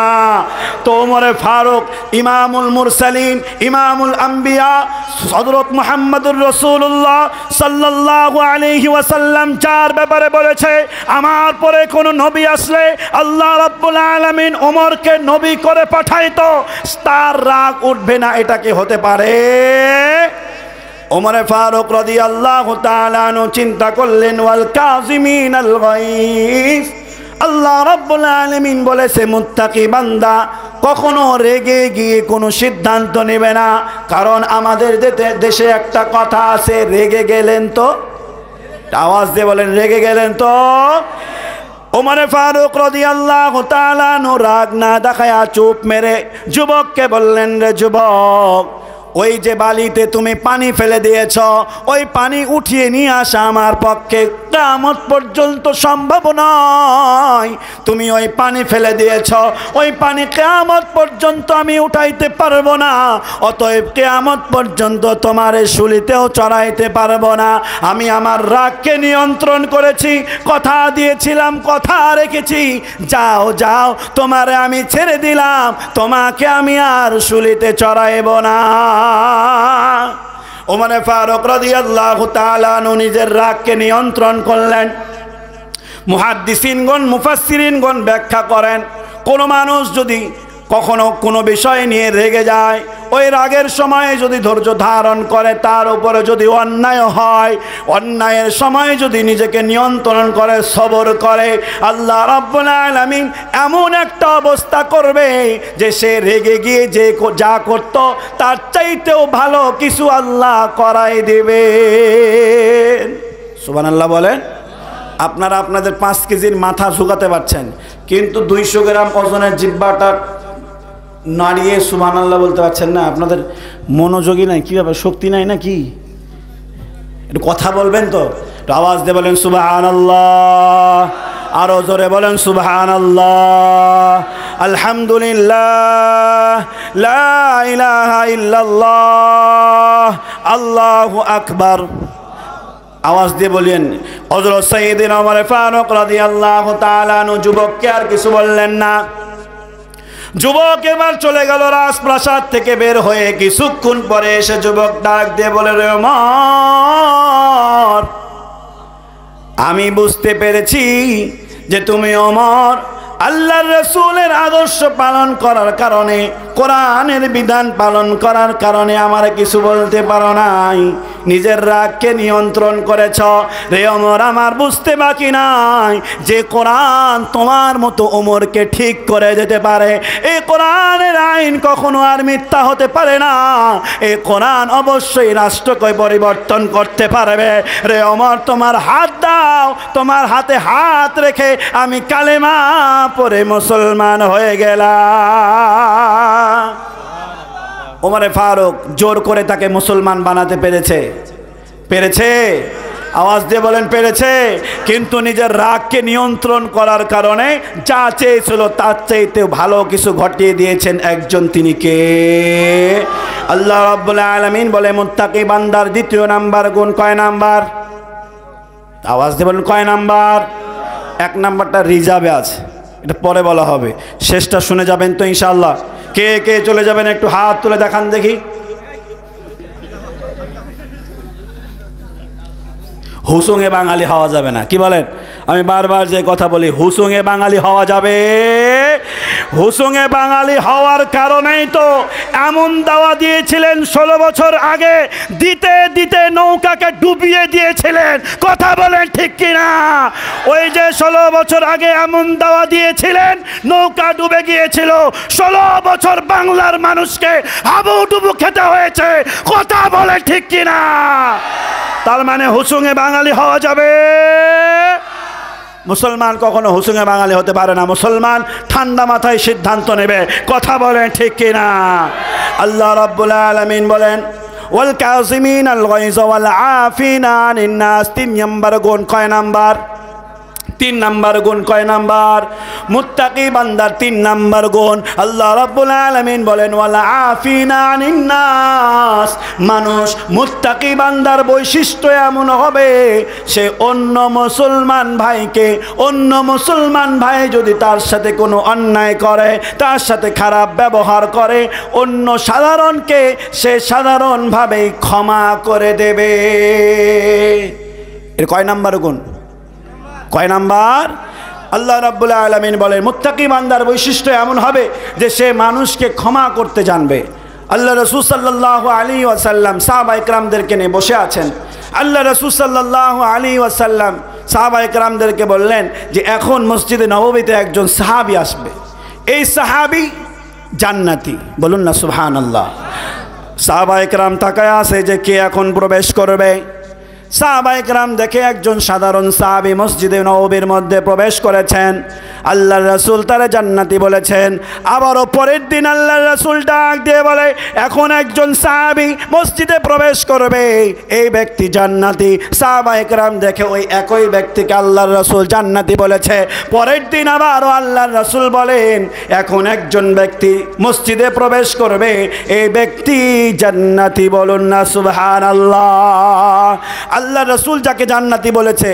তো ওমর ফারুক ইমামুল মুরসালিন, ইমামুল আম্বিয়া, হযরত মুহাম্মদুর রাসূলুল্লাহ সাল্লাল্লাহু আলাইহি ওয়াসাল্লাম যার ব্যাপারে বলেছে, আমার পরে কোন নবী আসলে আল্লাহ রাব্বুল আলামিন ওমরকে নবী করে পাঠাইতো, তার রাগ উঠবে না, এটা কি হতে পারে? ওমর ফারুক রাদিয়াল্লাহু তাআলা আনহু চিন্তা করলেন, ওয়াল কাযিমিনাল গায়জ, আল্লাহ রাব্বুল আলামিন বলেছে মুত্তাকি বান্দা কখনো রেগে গিয়ে কোনো সিদ্ধান্ত নেবে না, কারণ আমাদের দেশে একটা কথা আছে, রেগে গেলেন তো, আওয়াজ দিয়ে বলেন, রেগে গেলেন তো। ওমর ফারুক রাদিয়াল্লাহু তাআলা আনহু রাগ না দেখায়া চুপ মেরে যুবককে বললেন, রে যুবক, ওই যে বালিতে তুমি পানি ফেলে দিয়েছ, ওই পানি উঠিয়ে নিয়ে আসা আমার পক্ষে কিয়ামত পর্যন্ত সম্ভব নয়। তুমি ওই পানি ফেলে দিয়েছ, ওই পানি কিয়ামত পর্যন্ত আমি উঠাইতে পারবো না, অতএব কিয়ামত পর্যন্ত তোমার শুলিতেও চড়াইতে পারবো না। আমি আমার রাগকে নিয়ন্ত্রণ করেছি, কথা দিয়েছিলাম, কথা রেখেছি। যাও যাও, তোমারে আমি ছেড়ে দিলাম, তোমাকে আমি আর শুলিতে চড়াইব না। ওমর ফারুক রাদিয়াল্লাহু তাআলা আনহু নিজের রাগকে নিয়ন্ত্রণ করলেন। মুহাদ্দিসিনগণ, মুফাসসিরিনগণ ব্যাখ্যা করেন, কোনো মানুষ যদি কখনো কোনো বিষয় নিয়ে রেগে যায়, ওই রাগের সময়ে যদি ধৈর্য ধারণ করে, তার উপরে যদি অন্যায় হয়, অন্যায়ের সময় যদি নিজেকে নিয়ন্ত্রণ করে, সবর করে, আল্লাহ রাব্বুল আলামিন এমন একটা অবস্থা করবে যে সে রেগে গিয়ে যে যা করত তার চাইতেও ভালো কিছু আল্লাহ করাই দেবে। সুবহানাল্লাহ বলেন। আপনারা আপনাদের 5 কেজির মাথা ঝুঁকাতে পারছেন, কিন্তু 200 গ্রাম ওজনের জিহ্বাটা নাড়িয়ে সুবহানাল্লাহ বলতে পারছেন না। আপনাদের মনোযোগী নাই, কী ব্যাপার, শক্তি নাই না কি? একটু কথা বলবেন তো, একটু আওয়াজ দিয়ে বলেন সুবহানাল্লাহ, আরো জোরে বলেন সুবহানাল্লাহ, আলহামদুলিল্লাহ, লা ইলাহা ইল্লাল্লাহ, আল্লাহু আকবার। আওয়াজ দিয়ে বলেন। হযরত সাইয়েদনা ওমর ফারুক রাদিয়াল্লাহু তাআলা আনহু যুবককে আর কিছু বললেন না। যুবক এবার চলে গেল রাজপ্রাসাদ থেকে বের হয়ে। কিছুক্ষণ পরে এসে যুবক ডাক দিয়ে বলে, রে ওমর, আমি বুঝতে পেরেছি যে তুমি ওমর আল্লাহর রাসূলের আদর্শ পালন করার কারণে, কোরআনের বিধান পালন করার কারণে আমার কিছু বলতে পারো নাই, নিজের রাগকে নিয়ন্ত্রণ করেছ। রে ওমর, আমার বুঝতে বাকি নাই যে কোরআন তোমার মতো ওমরকে ঠিক করে যেতে পারে। এই কোরআনের আইন কখনো আর মিথ্যা হতে পারে না। এই কোরআন অবশ্যই রাষ্ট্রকে পরিবর্তন করতে পারবে। রে ওমর, তোমার হাত দাও। তোমার হাতে হাত রেখে আমি কালেমা পরে মুসলমান হয়ে গেলাম। ওমর ফারুক জোর করে তাকে মুসলমান বানাতে পেরেছে। আওয়াজ দিয়ে বলেন পেরেছে। কিন্তু নিজের রাগকে নিয়ন্ত্রণ করার কারণে যা চেয়েছিল তার চাইতে ভালো কিছু ঘটিয়ে দিয়েছেন একজন, তিনি কে? আল্লাহ রাব্বুল আলামিন বলে, মুত্তাকি বান্দার দ্বিতীয় নাম্বার গুণ কয় নাম্বার? আওয়াজ দিয়ে বলেন কয় নাম্বার? 1 নাম্বারটা রিজার্ভে আছে, এটা পরে বলা হবে, শেষটা শুনে যাবেন তো ইনশাআল্লাহ। কে কে চলে যাবেন একটু হাত তুলে দেখান দেখি। হুসুঙে বাঙালি হওয়া যাবে না, কি বলেন? আমি বারবার যে কথা বলি, হুসুঙে বাঙালি হওয়া যাবে। হুসুঙে বাঙালি হওয়ার কারণেই তো এমন দাওয়া দিয়েছিলেন 16 বছর আগে, দিতে দিতে নৌকাকে ডুবিয়ে দিয়েছিলেন। কথা বলেন ঠিক কিনা? ওই যে 16 বছর আগে এমন দাওয়া দিয়েছিলেন, নৌকা ডুবে গিয়েছিল। 16 বছর বাংলার মানুষকে হাবুডুবু খেতে হয়েছে। কথা বলেন ঠিক কিনা? তার মানে হুসুঙে বাঙালি হওয়া যাবে? মুসলমান কখনো হুসুঙে বাঙালি হতে পারে না। মুসলমান ঠান্ডা মাথায় সিদ্ধান্ত নেবে। কথা বলেন ঠিক কিনা? আল্লাহ রাব্বুল আলামিন বলেন, ওয়াল কাযিমিনাল গায়জ ওয়াল আফিনা আনিন নাস। 3 নাম্বার গুণ কয় নাম্বার? 3 নাম্বার গুণ কয় নাম্বার? মুত্তাকি বান্দার 3 নাম্বার গুণ। আল্লাহ রাব্বুল আলামিন বলেন, ওয়ালা আফিনা আনিন নাস। মানুষ মুত্তাকি বান্দার বৈশিষ্ট্য এমন হবে, সে অন্য মুসলমান ভাই যদি তার সাথে কোনো অন্যায় করে, তার সাথে খারাপ ব্যবহার করে, অন্য সাধারণকে সে সাধারণভাবেই ক্ষমা করে দেবে। এর কয় নাম্বার গুণ? কয় নাম্বার? আল্লাহ রাব্বুল আলামিন বলেন, মুত্তাকি বান্দার বৈশিষ্ট্য এমন হবে যে সে মানুষকে ক্ষমা করতে জানবে। আল্লাহ রাসূল সাল্লাল্লাহু আলাইহি ওয়াসাল্লাম সাহাবায়ে কেরামদেরকে নিয়ে বসে আছেন। আল্লাহ রাসূল সাল্লাল্লাহু আলাইহি ওয়াসাল্লাম সাহাবায়ে কেরামদেরকে বললেন যে এখন মসজিদে নববীতে একজন সাহাবী আসবে, এই সাহাবী জান্নাতি। বলুন না সুবহানাল্লাহ। সাহাবায়ে কেরাম তাকায় আছে যে কে এখন প্রবেশ করবে। সাহাবায়ে কেরাম দেখে একজন সাধারণ সাহাবী মসজিদে নববীর মধ্যে প্রবেশ করেছেন। আল্লাহর রাসূল তারে জান্নাতি বলেছেন। আবারও পরের দিন আল্লাহর রাসূল ডাক দিয়ে বলে, এখন একজন সাহাবী মসজিদে প্রবেশ করবে, এই ব্যক্তি জান্নাতি। সাহাবায়ে কেরাম দেখে ওই একই ব্যক্তিকে আল্লাহর রাসূল জান্নাতি বলেছে। পরের দিন আবারও আল্লাহর রাসূল বলেন, এখন একজন ব্যক্তি মসজিদে প্রবেশ করবে, এই ব্যক্তি জান্নাতি। বলুন না সুবহানাল্লাহ। আল্লাহর রাসূল যাকে জান্নাতি বলেছে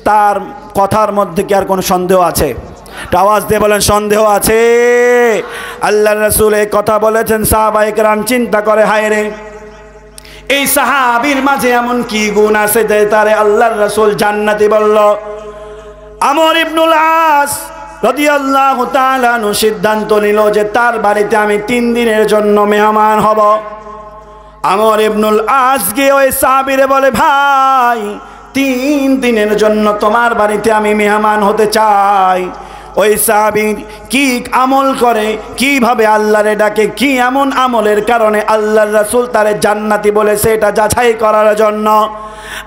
তার কথার মধ্যে কি আর কোনো সন্দেহ আছে? আওয়াজ দিয়ে বলেন, সন্দেহ আছে? আল্লাহর রাসূল এই কথা বলেছেন, সাহাবায়ে কেরাম চিন্তা করে, হায় রে, এই সাহাবীর মাঝে এমন কি গুণ আছে যে তারে আল্লাহর রাসূল জান্নাতি বলল। আমর ইবনুল আস রাদিয়াল্লাহু তাআলা আনহু সিদ্ধান্ত নিল যে তার বাড়িতে আমি 3 দিনের জন্য মেহমান হব। আমর ইবনুল আস গিয়ে ওই সাহাবীরে বলে, ভাই 3 দিনের জন্য তোমার বাড়িতে আমি মেহমান হতে চাই। ওই সাহাবী কি আমল করে, কিভাবে আল্লাহরে ডাকে, কি এমন আমলের কারণে আল্লাহর রাসূল তারে জান্নাতি বলেছে, এটা যাচাই করার জন্য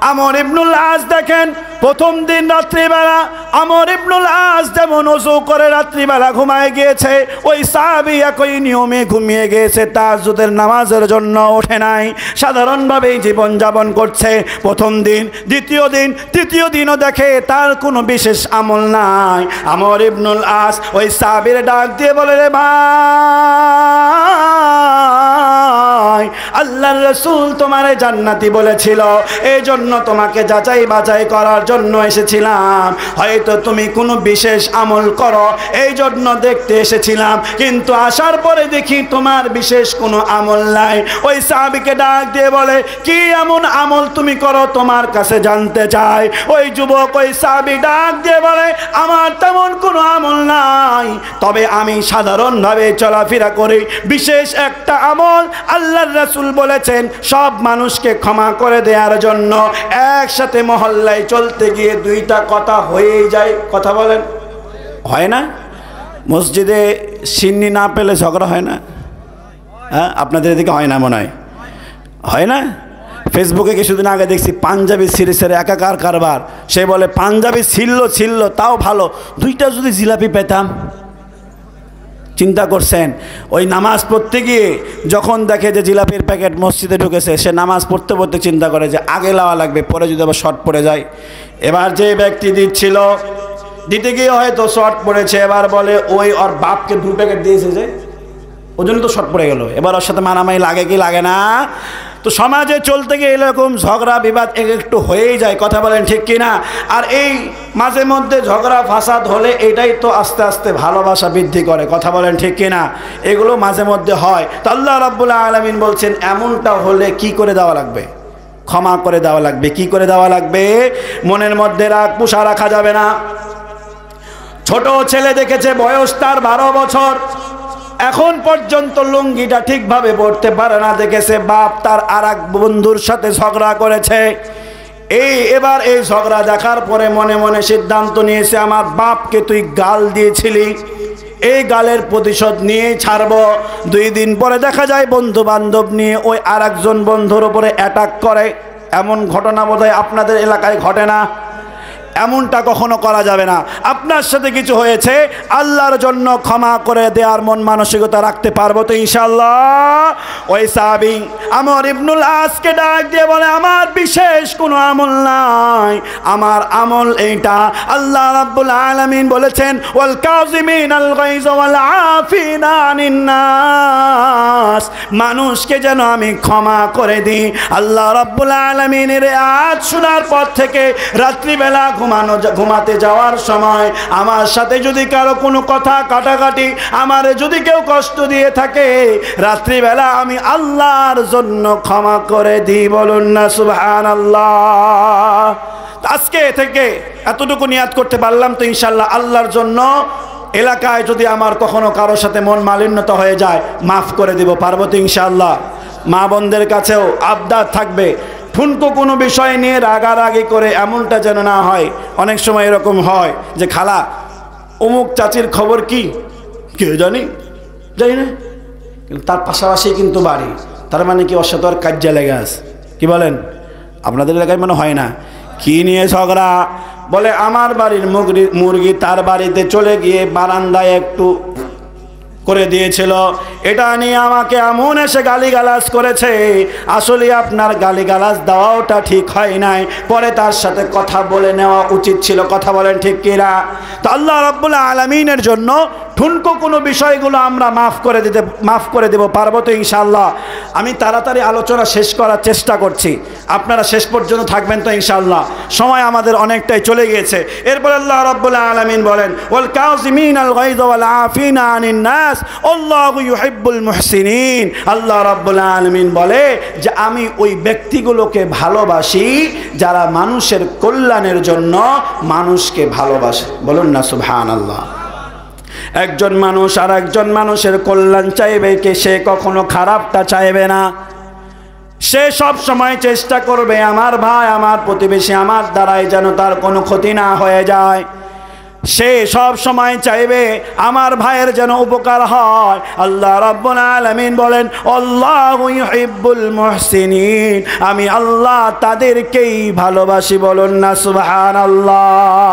আমর ইবনুল আস দেখেন প্রথম দিন রাত্রিবেলা আমর ইবনুল আস যেমন ওযু করে রাত্রিবেলা ঘুমায় গিয়েছে, ওই সাহাবী একই নিয়মে ঘুমিয়ে গিয়েছে, তাহাজ্জুদের নামাজের জন্য ওঠে নাই, সাধারণভাবেই জীবনযাপন করছে। প্রথম দিন, দ্বিতীয় দিন, তৃতীয় দিনও দেখে তার কোনো বিশেষ আমল নাই। আমর ইবনুল আস ওই সাহাবীর ডাক দিয়ে বলে, রে ভাই, আল্লাহর রাসূল তোমারে জান্নাতি বলেছিল, এই জন্য তোমাকে যাচাই বাছাই করার জন্য এসেছিলাম। হয়তো তুমি কোনো বিশেষ আমল করো, এই জন্য দেখতে এসেছিলাম, কিন্তু আসার পরে দেখি তোমার বিশেষ কোনো আমল নাই। ওই সাহাবীকে ডাক দিয়ে বলে, কি এমন আমল তুমি করো, তোমার কাছে জানতে চাই। ওই যুবক ওই সাহাবী ডাক দিয়ে বলে, আমার তেমন কোনো আমল নাই, তবে আমি সাধারণভাবে চলাফেরা করি। বিশেষ একটা আমল আল্লাহর রাসূল বলেছেন সব মানুষকে ক্ষমা করে দেওয়ার জন্য। একসাথে মহল্লায় চলতে গিয়ে 2টা কথা হয়েই যায়। কথা বলেন, হয় না? মসজিদে সিন্নি না পেলে ঝগড়া হয় না? হ্যাঁ, আপনাদের এদিকে হয় না মনে হয়? হয় না? ফেসবুকে কিছুদিন আগে দেখছি পাঞ্জাবি সিরিজের একাকার কারবার। সে বলে পাঞ্জাবি ছিল তাও ভালো, 2টা যদি জিলাপি পেতাম। চিন্তা করছেন, ওই নামাজ পড়তে গিয়ে যখন দেখে যে জিলাপির প্যাকেট মসজিদে ঢুকেছে, সে নামাজ পড়তে পড়তে চিন্তা করে যে আগে লাওয়া লাগবে, পরে যদি আবার শর্ট পড়ে যায়। এবার যে ব্যক্তি দিচ্ছিল, দিতে গিয়ে হয়তো শর্ট পড়েছে, এবার বলে ওই ওর বাপকে 2 প্যাকেট দিয়েছে, যে ওই জন্য তো শর্ট পড়ে গেল। এবার ওর সাথে মারামারি লাগে কি লাগে না? তো সমাজে চলতে গিয়ে এরকম ঝগড়া বিবাদ একটু হয়েই যায়। কথা বলেন ঠিক কিনা? আর এই মাঝে মধ্যে ঝগড়া ফাসাদ হলে এটাই তো আস্তে আস্তে ভালোবাসা বৃদ্ধি করে। কথা বলেন ঠিক কিনা? এগুলো মাঝে মধ্যে হয়। তো আল্লাহ রাব্বুল আলামিন বলছেন এমনটা হলে কি করে দেওয়া লাগবে? ক্ষমা করে দেওয়া লাগবে। কি করে দেওয়া লাগবে? মনের মধ্যে রাগ পুষা রাখা যাবে না। ছোট ছেলে দেখেছে, বয়স তার 12 বছর, এখন পর্যন্ত লুঙ্গিটা ঠিকভাবে পরতে পারে না, দেখেছে বাপ তার আরেক বন্ধুর সাথে ঝগড়া করেছে। এবার এই ঝগড়া দেখার পরে মনে মনে সিদ্ধান্ত নিয়েছে, আমার বাপকে তুই গাল দিয়েছিলি, এই গালের প্রতিশোধ নিয়েই ছাড়বো। 2 দিন পরে দেখা যায় বন্ধু বান্ধব নিয়ে ওই আরেকজন বন্ধুর উপরে অ্যাটাক করে। এমন ঘটনা বোধহয় আপনাদের এলাকায় ঘটে না? এমনটা কখনো করা যাবে না। আপনার সাথে কিছু হয়েছে, আল্লাহর জন্য ক্ষমা করে দেওয়ার মন মানসিকতা রাখতে পারবো তো ইনশাআল্লাহ? ওই সাহাবী আমর ইবনুল আসকে ডাক দিয়ে বলে, আমার বিশেষ কোনো আমল নাই, আমার আমল এইটা। আল্লাহ রাব্বুল আলামিন বলেছেন, ওয়াল কাযিমিনাল গায়জ ওয়াল আফিনা আনিন নাস, মানুষকে যেন আমি ক্ষমা করে দিই। আল্লাহ রাব্বুল আলামিনের আয়াত শোনার পর থেকে রাত্রিবেলা ঘুমাতে যাওয়ার সময় আমার সাথে যদি কারো কোনো কথা কাটাকাটি, আমার যদি কেউ কষ্ট দিয়ে থাকে, রাত্রিবেলা আমি আল্লাহর জন্য ক্ষমা করে দিই। বলুন না সুবহানাল্লাহ। আজকে থেকে এতটুকু নিয়াত করতে পারলাম তো ইনশাআল্লাহ আল্লাহর জন্য এলাকায় যদি আমার কখনো কারোর সাথে মন মালিন্যতা হয়ে যায়, মাফ করে দিব। পারবো তো ইনশাআল্লাহ? মা বোনদের কাছেও আবদার থাকবে, ঠুনকো কোনো বিষয় নিয়ে রাগারাগি করে এমনটা যেন না হয়। অনেক সময় এরকম হয় যে খালা অমুক চাচির খবর কি, কে জানি না, কিন্তু তার পাশাপাশি কিন্তু বাড়ি, তার মানে কি ওর সাথে আর কাজ্যা লেগে আছে। কি বলেন? আপনাদের এলাকায় মনে হয় না। কি নিয়ে ঝগড়া? বলে আমার বাড়ির মুরগি তার বাড়িতে চলে গিয়ে বারান্দায় একটু করে দিয়েছিল, এটা নিয়ে আমাকে এমন এসে গালিগালাজ করেছে। আসলে আপনার গালিগালাজ দেওয়াটা ঠিক হয় নাই, পরে তার সাথে কথা বলে নেওয়া উচিত ছিল। কথা বলেন ঠিক কিনা? তো আল্লাহ রাব্বুল আলামিনের জন্য ঠুনকো কোনো বিষয়গুলো আমরা মাফ করে দেব, পারবো তো ইনশাআল্লাহ? আমি তাড়াতাড়ি আলোচনা শেষ করার চেষ্টা করছি, আপনারা শেষ পর্যন্ত থাকবেন তো ইনশাআল্লাহ? সময় আমাদের অনেকটাই চলে গিয়েছে। এরপর আল্লাহ রাব্বুল আলামিন বলেন, ওয়াল কাযিমিনাল গায়য ওয়াল আফিনা আনিন নাস আল্লাহু ইউহিব্বুল মুহসিনিন। আল্লাহ রাব্বুল আলামিন বলে যে আমি ওই ব্যক্তিগুলোকে ভালোবাসি যারা মানুষের কল্যাণের জন্য মানুষকে ভালোবাসে। বলুন না সুবহানাল্লাহ। একজন মানুষ আর একজন মানুষের কল্যাণ চাইবে কে? সে কখনো খারাপটা চাইবে না। সে সব সময় চেষ্টা করবে আমার ভাই, আমার প্রতিবেশী, আমার দ্বারাই যেন তার কোনো ক্ষতি না হয়ে যায়। সে সব সময় চাইবে আমার ভাইয়ের যেন উপকার হয়। আল্লাহ রাব্বুল আলামিন বলেন, আল্লাহু ইউহিব্বুল মুহসিনিন। আমি আল্লাহ তাদেরকেই ভালোবাসি। বলুন না সুবহানাল্লাহ।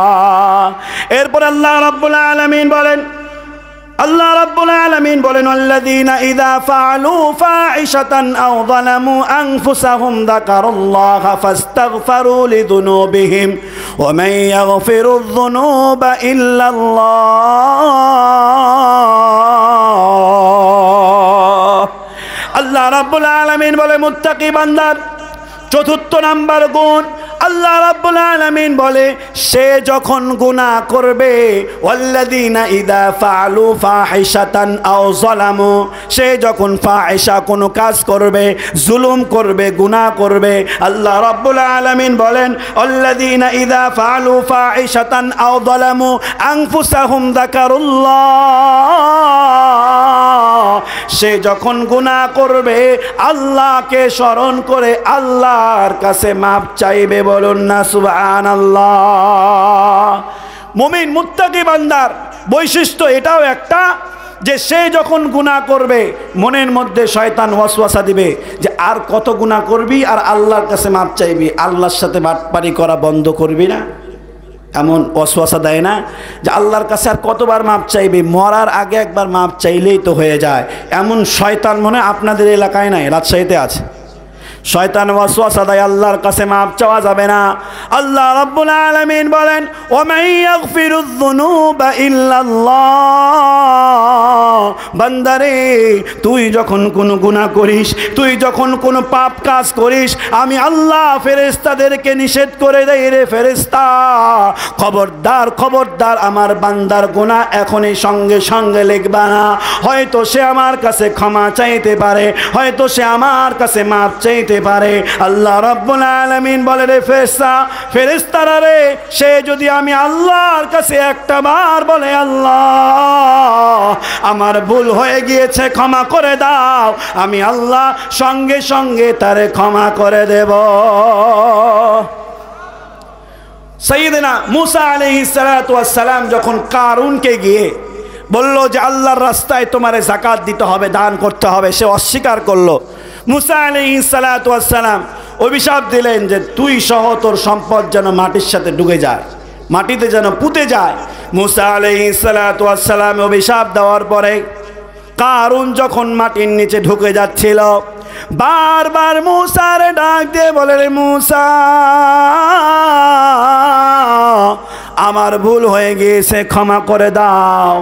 এরপর আল্লাহ রাব্বুল আলামিন বলেন, আল্লাহ রাব্বুল আলামিন বলেন, আল্লাযীনা ইযা ফাআলু ফাহিশাতান আও যালামু আনফুসাহুম যাকারুল্লাহা ফাস্তাগফিরু লিযুনুবিহিম ওয়া মান ইয়াগফিরুয যুনুবা ইল্লাল্লাহ। আল্লাহ রাব্বুল আলামিন বলে মুত্তাকি বান্দার চতুর্থ নাম্বার গুণ, আল্লাহ রাব্বুল আলামিন বলে সে যখন গুনাহ করবে, ওয়াল্লাযীনা ইযা ফাআলু ফাহিশাতান আও যালামু, সে যখন ফাহিশা কোনো কাজ করবে, জুলুম করবে, গুনাহ করবে, আল্লাহ রাব্বুল আলামিন বলেন, আল্লাযীনা ইযা ফাআলু ফাহিশাতান আও যালামু আনফুসাহুম যাকারুল্লাহ, সে যখন গুনাহ করবে আল্লাহকে স্মরণ করে আল্লাহর কাছে মাপ চাইবে। বলুন না সুবহানাল্লাহ। মুমিন মুত্তাকি বান্দার বৈশিষ্ট্য এটাও একটা যে সে যখন গুনাহ করবে মনের মধ্যে শয়তান ওয়াসওয়াসা দিবে যে আর কত গুনাহ করবি আর আল্লাহর কাছে মাপ চাইবি, আল্লাহর সাথে বাটপারি করা বন্ধ করবি না, এমন ওয়াসওয়াসা দেয় না যে আল্লাহর কাছে আর কতবার মাপ চাইবি, মরার আগে একবার মাপ চাইলেই তো হয়ে যায়। এমন শয়তান মনে আপনাদের এলাকায় নাই, রাজশাহীতে আছে। শয়তান ওয়াসওয়াসা দেয় আল্লাহর কাছে মাপ চাওয়া যাবে না। আল্লাহ রাব্বুল আলামিন বলেন, ওয়া মান ইয়াগফিরুয যুনুবা ইল্লাল্লাহ। বান্দারে তুই যখন কোনো গুনাহ করিস, তুই যখন কোনো পাপ কাজ করিস, আমি আল্লাহ ফেরেশতাদেরকে নিষেধ করে দেই, রে ফেরেশতা খবরদার খবরদার আমার বান্দার গুনাহ এখনই সঙ্গে সঙ্গে লিখবা না। হয়তো সে আমার কাছে ক্ষমা চাইতে পারে, হয়তো সে আমার কাছে মাপ চাইতে পারে। আল্লাহ রাব্বুল আলামিন বলে, রে ফেরেশতারা রে, সে যদি আমি আল্লাহর কাছে একটা বার বলে আল্লাহ আমার ভুল হয়ে গিয়েছে ক্ষমা করে দাও, আমি আল্লাহ সঙ্গে সঙ্গে তারে ক্ষমা করে দেব। সাইয়েদনা মুসা আলাইহিস সালাতু ওয়াস সালাম যখন কারুনকে গিয়ে বলল যে আল্লাহর রাস্তায় তোমারে যাকাত দিতে হবে, দান করতে হবে, সে অস্বীকার করলো। মুসা আলাইহিস সালাতু ওয়াস সালাম অভিশাপ দিলেন যে তুই সহ তোর সম্পদ যেন মাটির সাথে ডুবে যায়, মাটিতে যেন পুঁতে যায়। মুসা আলাইহিস সালাতু ওয়াস সালাম অভিশাপ দেওয়ার পরে কারুন যখন মাটির নিচে ঢুকে যাচ্ছিল, বারবার মুসার ডাক দিয়ে বলে, রে মুসা আমার ভুল হয়ে গিয়েছে, ক্ষমা করে দাও।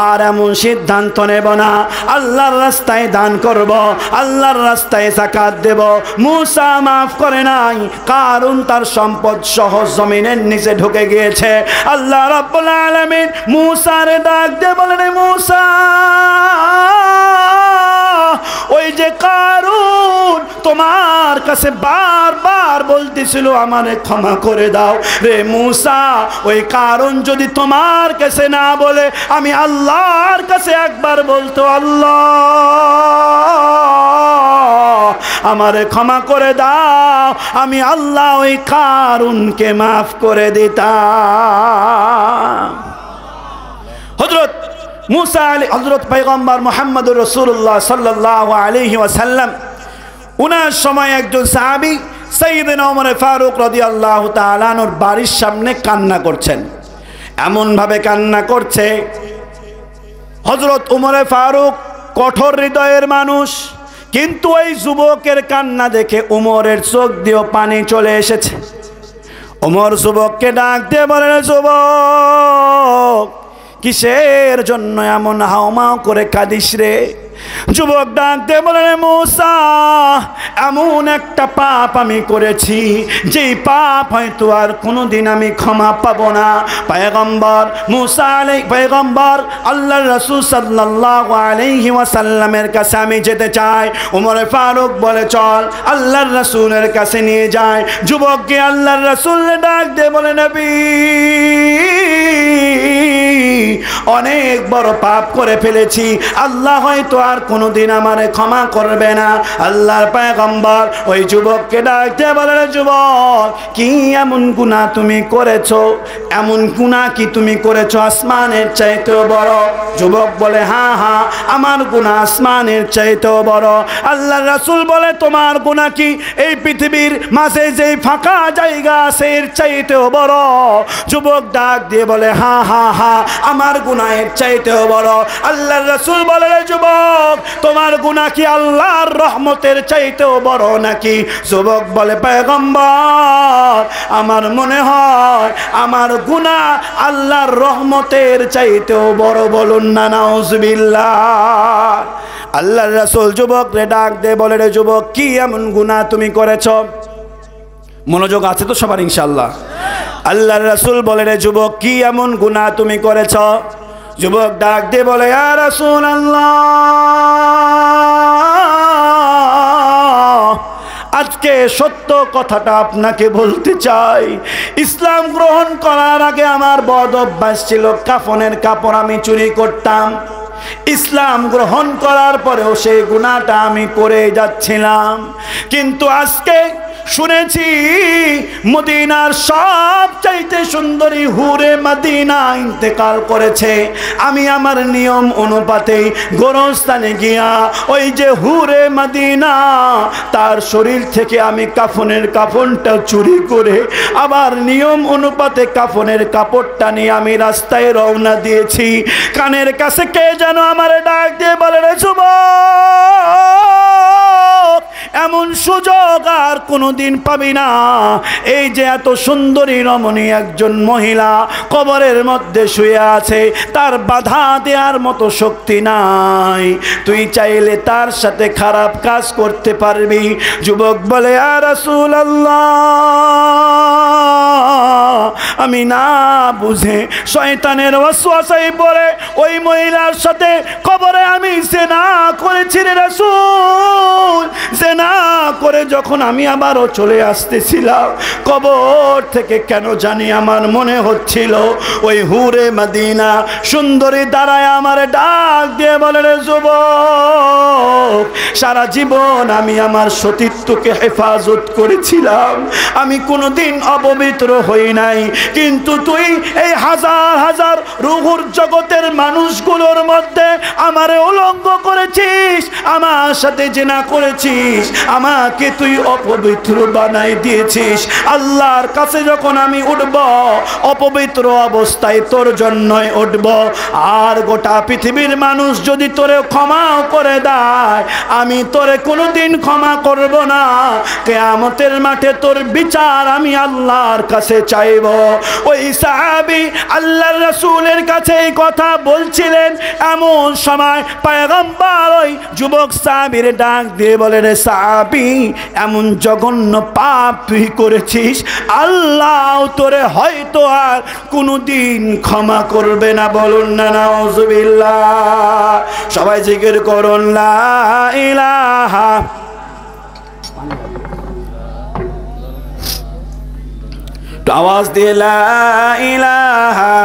আর এমন সিদ্ধান্ত নেব না, আল্লাহর রাস্তায় দান করব, আল্লাহর রাস্তায় যাকাত দেব। মুসা মাফ করে নাই, কারণ তার সম্পদ সহ জমিনের নিচে ঢুকে গিয়েছে। আল্লাহ রাব্বুল আলামিন মুসার ডাক দিয়ে বলেন, মুসা ওই যে কারুন তোমার কাছে বারবার বলতেছিল আমারে ক্ষমা করে দাও, রে মুসা ওই কারুন যদি তোমার কাছে না বলে আমি আল্লাহর কাছে একবার বলতো, আল্লাহ আমারে ক্ষমা করে দাও, আমি আল্লাহ ওই কারুনকে মাফ করে দিতাম। হযরত মুসা আলী হযরত পয়গম্বর মুহাম্মদুর রাসূলুল্লাহ সাল্লাল্লাহু আলাইহি ওয়াসাল্লাম উনার সময় একজন সাইয়েদনা ওমর ফারুক রাদিয়াল্লাহু তাআলা আনহুর বাড়ির সামনে কান্না করছেন। এমনভাবে কান্না করছে, হযরত ওমর ফারুক কঠোর হৃদয়ের মানুষ, কিন্তু ওই যুবকের কান্না দেখে ওমরের চোখ দিয়ে পানি চলে এসেছে। ওমর যুবককে ডাক দিয়ে বলেন, যুবক কিসের জন্য এমন হাউমাউ করে কাঁদিস রে? যুবক ডাক দিয়ে বলেন, মুসা, এমন একটা পাপ আমি করেছি যেই পাপ হয়তো আর কোনোদিন আমি ক্ষমা পাবো না। পয়গম্বর মুসা পয়গম্বর আল্লাহর রাসূল সাল্লাল্লাহু আলাইহি ওয়াসাল্লামের কাছে আমি যেতে চাই। ওমর ফারুক বলে, চল আল্লাহর রাসূলের কাছে নিয়ে যায়। যুবককে আল্লাহর রাসূল ডাক দিয়ে বলে, নবী, অনেক বড় পাপ করে ফেলেছি, আল্লাহ হয়তো আর কোনোদিন আমারে ক্ষমা করবে না। আল্লাহর পয়গম্বর ওই যুবককে ডাকতে বলেন, যুবক কি এমন গুনাহ তুমি করেছো? এমন গুনাহ কি তুমি করেছো আসমানের চাইতেও বড়? যুবক বলে, হ্যাঁ হ্যাঁ, আমার গুনাহ আসমানের চাইতেও বড়। আল্লাহর রাসূল বলে, তোমার গুনাহ কি এই পৃথিবীর মাঝে যেই ফাঁকা জায়গা আছে এর চাইতেও বড়? যুবক ডাক দিয়ে বলে, হ্যাঁ হ্যাঁ হ্যাঁ, আমার গুনাহের চাইতেও বড়। আল্লাহর রাসূল বলে, যুবক তোমার গুনাহ কি আল্লাহর রহমতের চাইতেও বড় নাকি? যুবক বলে, পয়গম্বর আমার মনে হয় আমার গুনাহ আল্লাহর রহমতের চাইতেও বড়। বলুন না নাউজুবিল্লাহ। আল্লাহর রাসূল যুবকরে ডাক দিয়ে বলে, রে যুবক কি এমন গুনাহ তুমি করেছো? মনোযোগ আছে তো সবার ইনশাআল্লাহ? আল্লাহর রাসূল বলে, রে যুবক কি এমন গুনাহ তুমি করেছ? যুবক ডাক দিয়ে বলে, ইয়া রাসূলুল্লাহ, আজকে সত্য কথাটা আপনাকে বলতে চাই। ইসলাম গ্রহণ করার আগে আমার বদ অভ্যাস ছিল, কাফনের কাপড় আমি চুরি করতাম। ইসলাম গ্রহণ করার পরেও সেই গুনাহটা আমি করে যাচ্ছিলাম। কিন্তু আজকে শুনেছি মদিনার সবচাইতে সুন্দরী হুরে মদিনা ইন্তেকাল করেছে। আমি আমার নিয়ম অনুপাতে গোরস্থানে গিয়া ওই যে হুরে মদিনা তার শরীর থেকে আমি কাফনের কাফনটা চুরি করে আবার নিয়ম অনুপাতে কাফনের কাপড়টা নিয়ে আমি রাস্তায় রওনা দিয়েছি। কানের কাছে কে যেন আমার ডাক দিয়ে বলে, রে যুবক এমন সুযোগ আর কোনোদিন পাবি না। এই যে এত সুন্দরী রমণী একজন মহিলা কবরের মধ্যে শুয়ে আছে, তার বাধা দেওয়ার মতো শক্তি নাই। তুই চাইলে তার সাথে খারাপ কাজ করতে পারবি। যুবক বলে, ইয়া রাসূলুল্লাহ, আমি না বুঝে শয়তানের ওয়াসওয়াসায় পড়ে ওই মহিলার সাথে কবরে আমি জিনা করেছি রে রাসূল। জিনা করে যখন আমি আবারও চলে আসতেছিলাম, কবর থেকে কেন জানি আমার মনে হচ্ছিল ওই হুরে মদিনা সুন্দরী দাঁড়ায় আমার ডাক দিয়ে বলে, রে যুবক, সারা জীবন আমি আমার সতীত্বকে হেফাজত করেছিলাম, আমি কোনোদিন অপবিত্র হই নাই। কিন্তু তুই এই হাজার হাজার রুহুর জগতের মানুষগুলোর মধ্যে আমারে উলঙ্গ করেছিস, আমার সাথে জিনা করেছিস, আমাকে তুই অপবিত্র বানাই দিয়েছিস। আল্লাহর কাছে যখন আমি উঠব অপবিত্র অবস্থায় তোর জন্যই উঠব। আর গোটা পৃথিবীর মানুষ যদি তোরে ক্ষমাও করে দেয়, আমি তোরে কোনোদিন ক্ষমা করব না। কিয়ামতের মাঠে তোর বিচার আমি আল্লাহর কাছে চাইব। ওই সাহাবী আল্লাহর রাসূলের কাছে এই কথা বলছিলেন, এমন সময় পয়গম্বর ওই যুবক সাহাবীর ডাক দিয়ে বলে, রে সাহাবী, এমন জঘন্য পাপ তুই করেছিস, আল্লাহ তোরে হয়তো আর কোনোদিন ক্ষমা করবে না। বলুন না নাউজুবিল্লাহ। সবাই জিকির করুন, লা ইলাহা। আওয়াজ দিয়ে লা ইলাহা।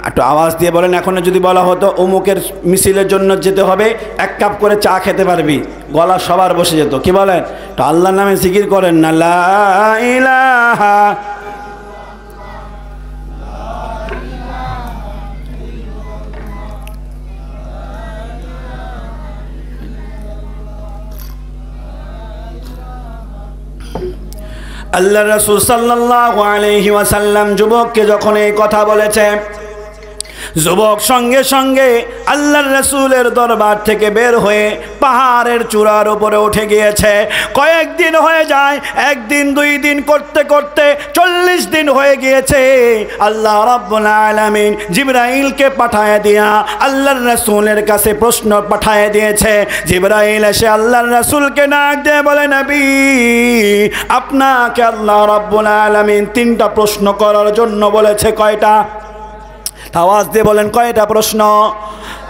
একটু আওয়াজ দিয়ে বলেন, এখন যদি বলা হতো অমুকের মিছিলের জন্য যেতে হবে, 1 কাপ করে চা খেতে পারবি, গলা সবার বসে যেত। কি বলেন? তো আল্লাহর নামে জিকির করেন না, লা ইলাহা। আল্লাহ রাসূল সাল্লাল্লাহু আলাইহি ওয়াসাল্লাম যুবককে যখন এই কথা বলেছে, যুবক সঙ্গে সঙ্গে আল্লাহর রাসূলের দরবার থেকে বের হয়ে পাহাড়ের চূড়ার উপরে উঠে গিয়েছে। কয়েকদিন হয়ে যায়, একদিন দুই দিন করতে করতে 40 দিন হয়ে গিয়েছে। আল্লাহ রাব্বুল আলামিন জিবরাইলকে পাঠায় দিয়া আল্লাহর রাসূলের কাছে প্রশ্ন পাঠায় দিয়েছে। জিবরাইল এসে আল্লাহর রাসূলকে ডাক দিয়ে বলে, নবী, আপনাকে আল্লাহ রাব্বুল আলামিন 3টা প্রশ্ন করার জন্য বলেছে। কয়টা? আওয়াজ দিয়ে বলেন, কয়টা প্রশ্ন?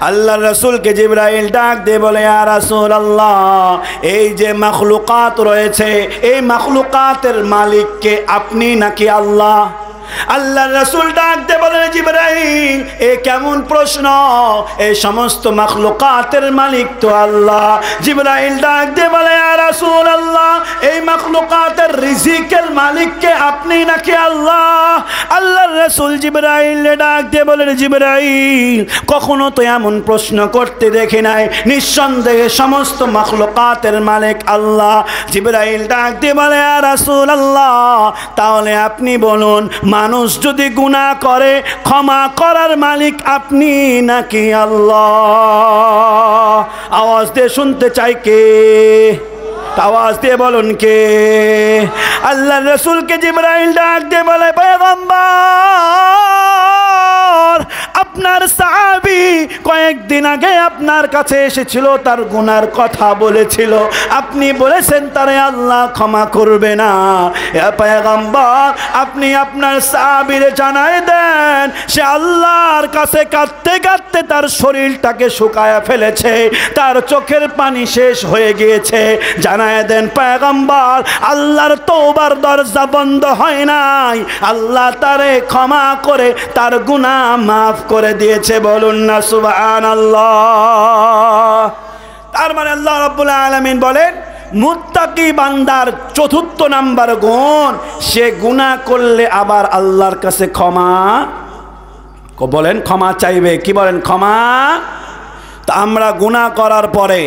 আল্লাহর রাসূলকে জিবরাইল ডাক দিয়ে বলে, ইয়া রাসূলুল্লাহ, এই যে মাখলুকাত রয়েছে, এই মাখলুকাতের মালিক কে, আপনি নাকি আল্লাহ? আল্লাহর রাসূল ডাক দিয়ে বলেন, জিবরাইল, এ কেমন প্রশ্ন? এই সমস্ত মাখলুকাতের মালিক তো আল্লাহ। জিবরাইল ডাক দিয়ে বলে, ইয়া রাসূলুল্লাহ, এই মাখলুকাতের রিজিকের মালিক কে, আপনি নাকি আল্লাহ? আল্লাহর রাসূল জিবরাইল ডাক দিয়ে বলেন, জিবরাইল, কখনো তো এমন প্রশ্ন করতে দেখি নাই, নিঃসন্দেহে সমস্ত মাখলুকাতের মালিক আল্লাহ। জিবরাইল ডাক দিয়ে বলে, ইয়া রাসূলুল্লাহ, তাহলে আপনি বলুন, মানুষ যদি গুনাহ করে ক্ষমা করার মালিক আপনি নাকি আল্লাহ? আওয়াজ দিয়ে শুনতে চাই কে? আওয়াজ দিয়ে বলুন কে? আল্লাহর রাসূলকে জিবরাইল ডাক দিয়ে বলে, পয়গম্বর, আপনার সাহাবী কয়েকদিন আগে আপনার কাছে এসেছিল, তার গুনার কথা বলেছিল, আপনি বলেছেন তারে আল্লাহ ক্ষমা করবে না। পয়গম্বর, আপনি আপনার সাহাবীরে জানায় দেন, সে আল্লাহর কাছে কাঁদতে কাঁদতে তার শরীরটাকে শুকায়া ফেলেছে, তার চোখের পানি শেষ হয়ে গিয়েছে। জানায় দেন পয়গম্বর, আল্লাহর তওবার দরজা বন্ধ হয় নাই, আল্লাহ তারে ক্ষমা করে তার গুনাহ মাফ করে দিয়েছে। বলুন না সুবহানাল্লাহ। তার মানে আল্লাহ রাব্বুল আলামিন বলেন, মুত্তাকি বান্দার 4র্থ নাম্বার গুণ, সে গুনাহ করলে আবার আল্লাহর কাছে ক্ষমা বলেন, ক্ষমা চাইবে। কি বলেন? ক্ষমা। তো আমরা গুনাহ করার পরে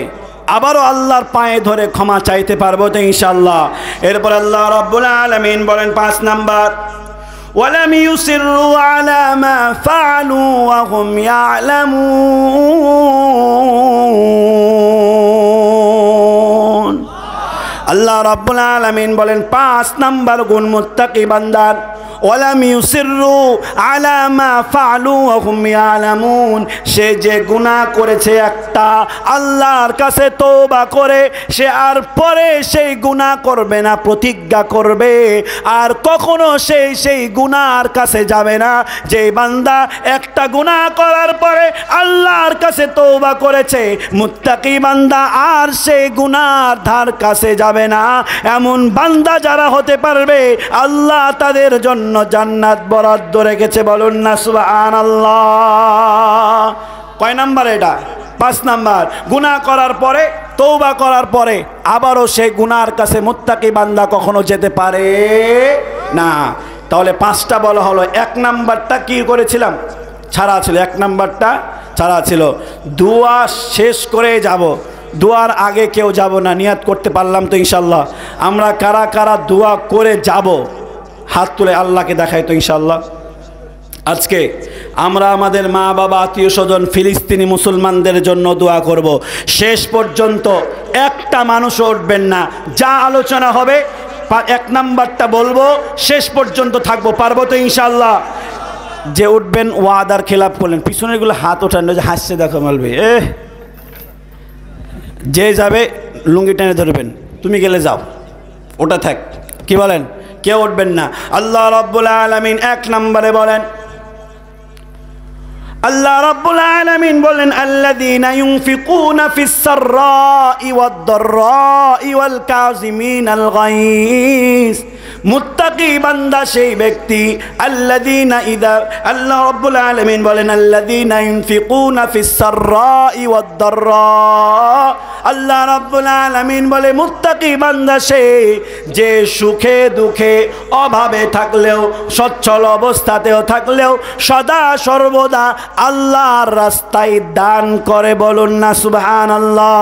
আবারও আল্লাহর পায়ে ধরে ক্ষমা চাইতে পারবো তো ইনশাআল্লাহ। এরপর আল্লাহ রাব্বুল আলামিন বলেন 5 নাম্বার, ওয়ালাম ইউসিরু আলা মা ফাআলু ওয়া হুম ইয়ালামুন। আল্লাহ রাব্বুল আলামিন বলেন 5 নাম্বার গুণ মুত্তাকি বান্দার, ওয়ালাম ইউসিরু আলা মা ফাআলু ওয়া হুম ইয়ালামুন। সে যে গুনাহ করেছে একটা, আল্লাহর কাছে তওবা করে সে আর পরে সেই গুনাহ করবে না, প্রতিজ্ঞা করবে, আর কখনো সেই গুনাহর কাছে যাবে না। যে বান্দা একটা গুনাহ করার পরে আল্লাহর কাছে তওবা করেছে, মুত্তাকি বান্দা আর সেই গুনাহর ধার কাছে যাবে না। এমন বান্দা যারা হতে পারবে, আল্লাহ তাদের জন্য জান্নাত বরাদ্দ রেখেছে। বলুন না সুবহানাল্লাহ। কয় নাম্বার এটা? 5 নাম্বার। গুনাহ করার পরে, তওবা করার পরে আবারও সেই গুনাহর কাছে মুত্তাকি বান্দা কখনো যেতে পারে না। তাহলে 5টা বলা হলো। 1 নাম্বারটা কি করেছিলাম? ছাড়া ছিল। 1 নাম্বারটা ছাড়া ছিল। দোয়া শেষ করে যাব, দোয়ার আগে কেউ যাব না। নিয়াত করতে পারলাম তো ইনশাআল্লাহ? আমরা কারা কারা দোয়া করে যাব, হাত তুলে আল্লাহকে দেখাই তো ইনশাআল্লাহ। আজকে আমরা আমাদের মা বাবা, আত্মীয় স্বজন, ফিলিস্তিনি মুসলমানদের জন্য দোয়া করব। শেষ পর্যন্ত একটা মানুষও উঠবেন না। যা আলোচনা হবে 1 নাম্বারটা বলবো, শেষ পর্যন্ত থাকবো। পারবো তো ইনশাআল্লাহ? যে উঠবেন ওয়াদার খেলাপ করলেন। পিছনেরগুলো হাত ওঠান, যে হাসছে দেখো মালবে, যে যাবে লুঙ্গি টেনে ধরবেন, তুমি গেলে যাও, ওটা থাক। কি বলেন? কেউ উঠবেন না। আল্লাহ রাব্বুল আলামিন 1 নম্বরে বলেন, আল্লাহ রাব্বুল আলামিন বলেন, আল্লাযীনা ইউনফিকুনা ফিস সাররাই ওয়াদ দাররাই ওয়াল কাযিমিনাল গায়জ। মুত্তাকি বান্দা সেই ব্যক্তি, আল্লাযীনা ইযা, আল্লাহ রাব্বুল আলামিন বলেন, আল্লাযীনা ইউনফিকুনা ফিস সাররাই ওয়াদ দাররা। আল্লাহ রাব্বুল আলামিন বলে, মুত্তাকি বান্দা সে যে সুখে দুঃখে, অভাবে থাকলেও, সচ্ছল অবস্থাতেও থাকলেও সদা সর্বদা আল্লাহর রাস্তায় দান করে। বলুন না সুবহানাল্লাহ।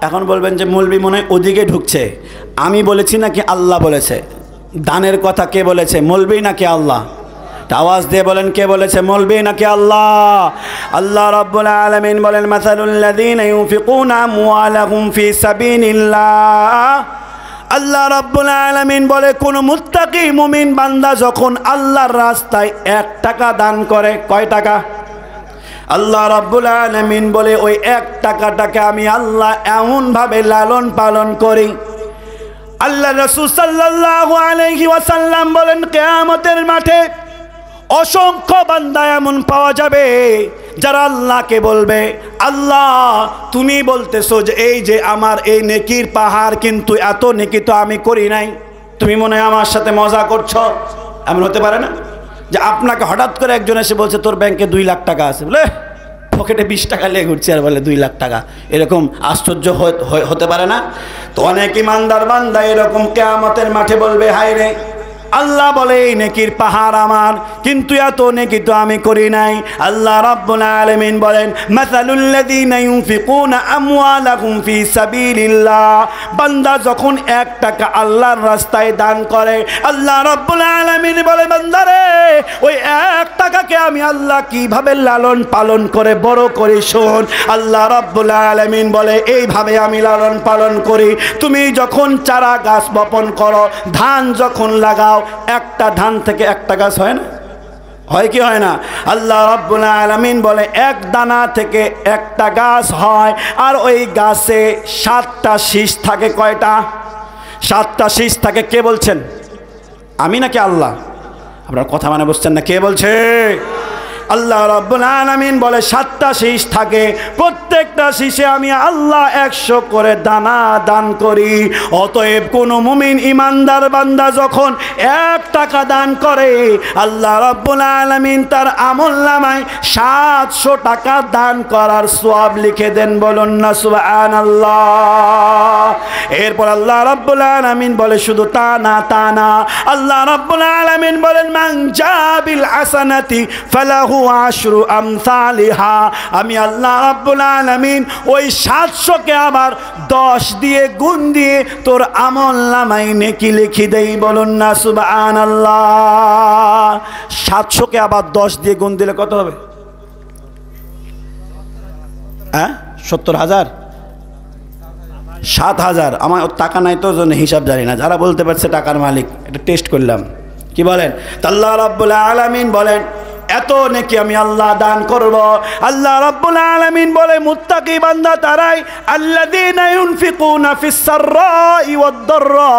এখন বলবেন যে মৌলবি মনে হয় ওদিকে ঢুকছে। আমি বলেছি নাকি আল্লাহ বলেছে? দানের কথা কে বলেছে, মৌলবি নাকি আল্লাহ? আওয়াজ দিয়ে বলেন কে বলেছে, মৌলবি নাকি আল্লাহ? আল্লাহ রাব্বুল আলামিন বলেন মাসালুল লাযীনা ইউনফিকুনা আমওয়ালাহুম ফি সাবিলিল্লাহ। আল্লাহ রাব্বুল আলামিন বলে কোন মুত্তাকি মুমিন বান্দা যখন আল্লাহর রাস্তায় 1 টাকা দান করে, কয় টাকা? আল্লাহ রাব্বুল আলামিন বলে ওই 1 টাকাটাকে আমি আল্লাহ এমনভাবে লালন পালন করি। আল্লাহ রাসূল সাল্লাল্লাহু আলাইহি ওয়াসাল্লাম বলেন কিয়ামতের মাঠে অসংখ্য বান্দা এমন পাওয়া যাবে যারা আল্লাহকে বলবে, আল্লাহ তুমি বলতেছো যে এই যে আমার এই নেকির পাহাড়, কিন্তু এত নেকি তো আমি করি নাই, তুমি মনে হয় আমার সাথে মজা করছো। এমন হতে পারে না যে আপনাকে হঠাৎ করে একজন এসে বলছে তোর ব্যাংকে 2 লাখ টাকা আছে, বলে পকেটে 20 টাকা নিয়ে ঘুরছে আর বলে 2 লাখ টাকা। এরকম আশ্চর্য হতে পারে না? তো অনেক ইমানদার বান্দা এরকম কিয়ামতের মাঠে বলবে হায় রে, আল্লাহ বলে এই নেকির পাহাড় আমার, কিন্তু এত নেকি তো আমি করি নাই। আল্লাহ রাব্বুল আলামিন বলেন মাসালুল লাযীনা ইউনফিকুনা আমওয়ালাহুম ফি সাবিলিল্লাহ। বান্দা যখন 1 টাকা আল্লাহর রাস্তায় দান করে, আল্লাহ রাব্বুল আলামিন বলে বান্দারে ওই 1 টাকাকে আমি আল্লাহ কিভাবে লালন পালন করে বড় করি শোন। আল্লাহ রাব্বুল আলামিন বলে এইভাবে আমি লালন পালন করি, তুমি যখন চারা গাছ বপন করো, ধান যখন লাগাও, একটা ধান থেকে একটা গাছ হয় না? হয় কি হয় না? আল্লাহ রাব্বুল আলামিন বলে 1 দানা থেকে একটা গাছ হয়, আর ওই গাছে 7টা শীষ থাকে। কয়টা? 7টা শীষ থাকে। কে বলছেন, আমি নাকি আল্লাহ? আপনার কথা মানে বুঝছেন না, কে বলছে? আল্লাহ রাব্বুল আলামিন বলে 7টা শীষ থাকে, প্রত্যেকটা শীষে আমি আল্লাহ 100 করে দানা দান করি। অতএব কোন মুমিন ইমানদার বান্দা যখন 1 টাকা দান করে, আল্লাহ রাব্বুল আলামিন তার আমলনামায় 700 টাকা দান করার সওয়াব লিখে দেন। বলুন না সুবহানাল্লাহ। এরপর আল্লাহ রাব্বুল আলামিন বলে শুধু তা না, আল্লাহ রাব্বুল আলামিন বলেন মান জাবিল হাসানাতি ফালাহু আশরু আমসালিহা। আমি আল্লাহ রাব্বুল আলামিন ওই 700কে আবার 10 দিয়ে গুণ দিয়ে তোর আমলনামায় নেকি লিখে দেই। বলুন না সুবহানাল্লাহ। 700কে আবার 10 দিয়ে গুণ দিলে কত হবে? 70,000, 7,000। আমার টাকা নাই তো জন্য হিসাব জানি না, যারা বলতে পারছে টাকার মালিক, এটা টেস্ট করলাম। কি বলেন? আল্লাহ রাব্বুল আলামিন বলেন এত নেকি আমি আল্লাহ দান করব। আল্লাহ রাব্বুল আলামিন বলে মুত্তাকি বান্দা তারাই আল্লাযীনা ইউনফিকুনা ফিস সাররাই ওয়াদ দাররা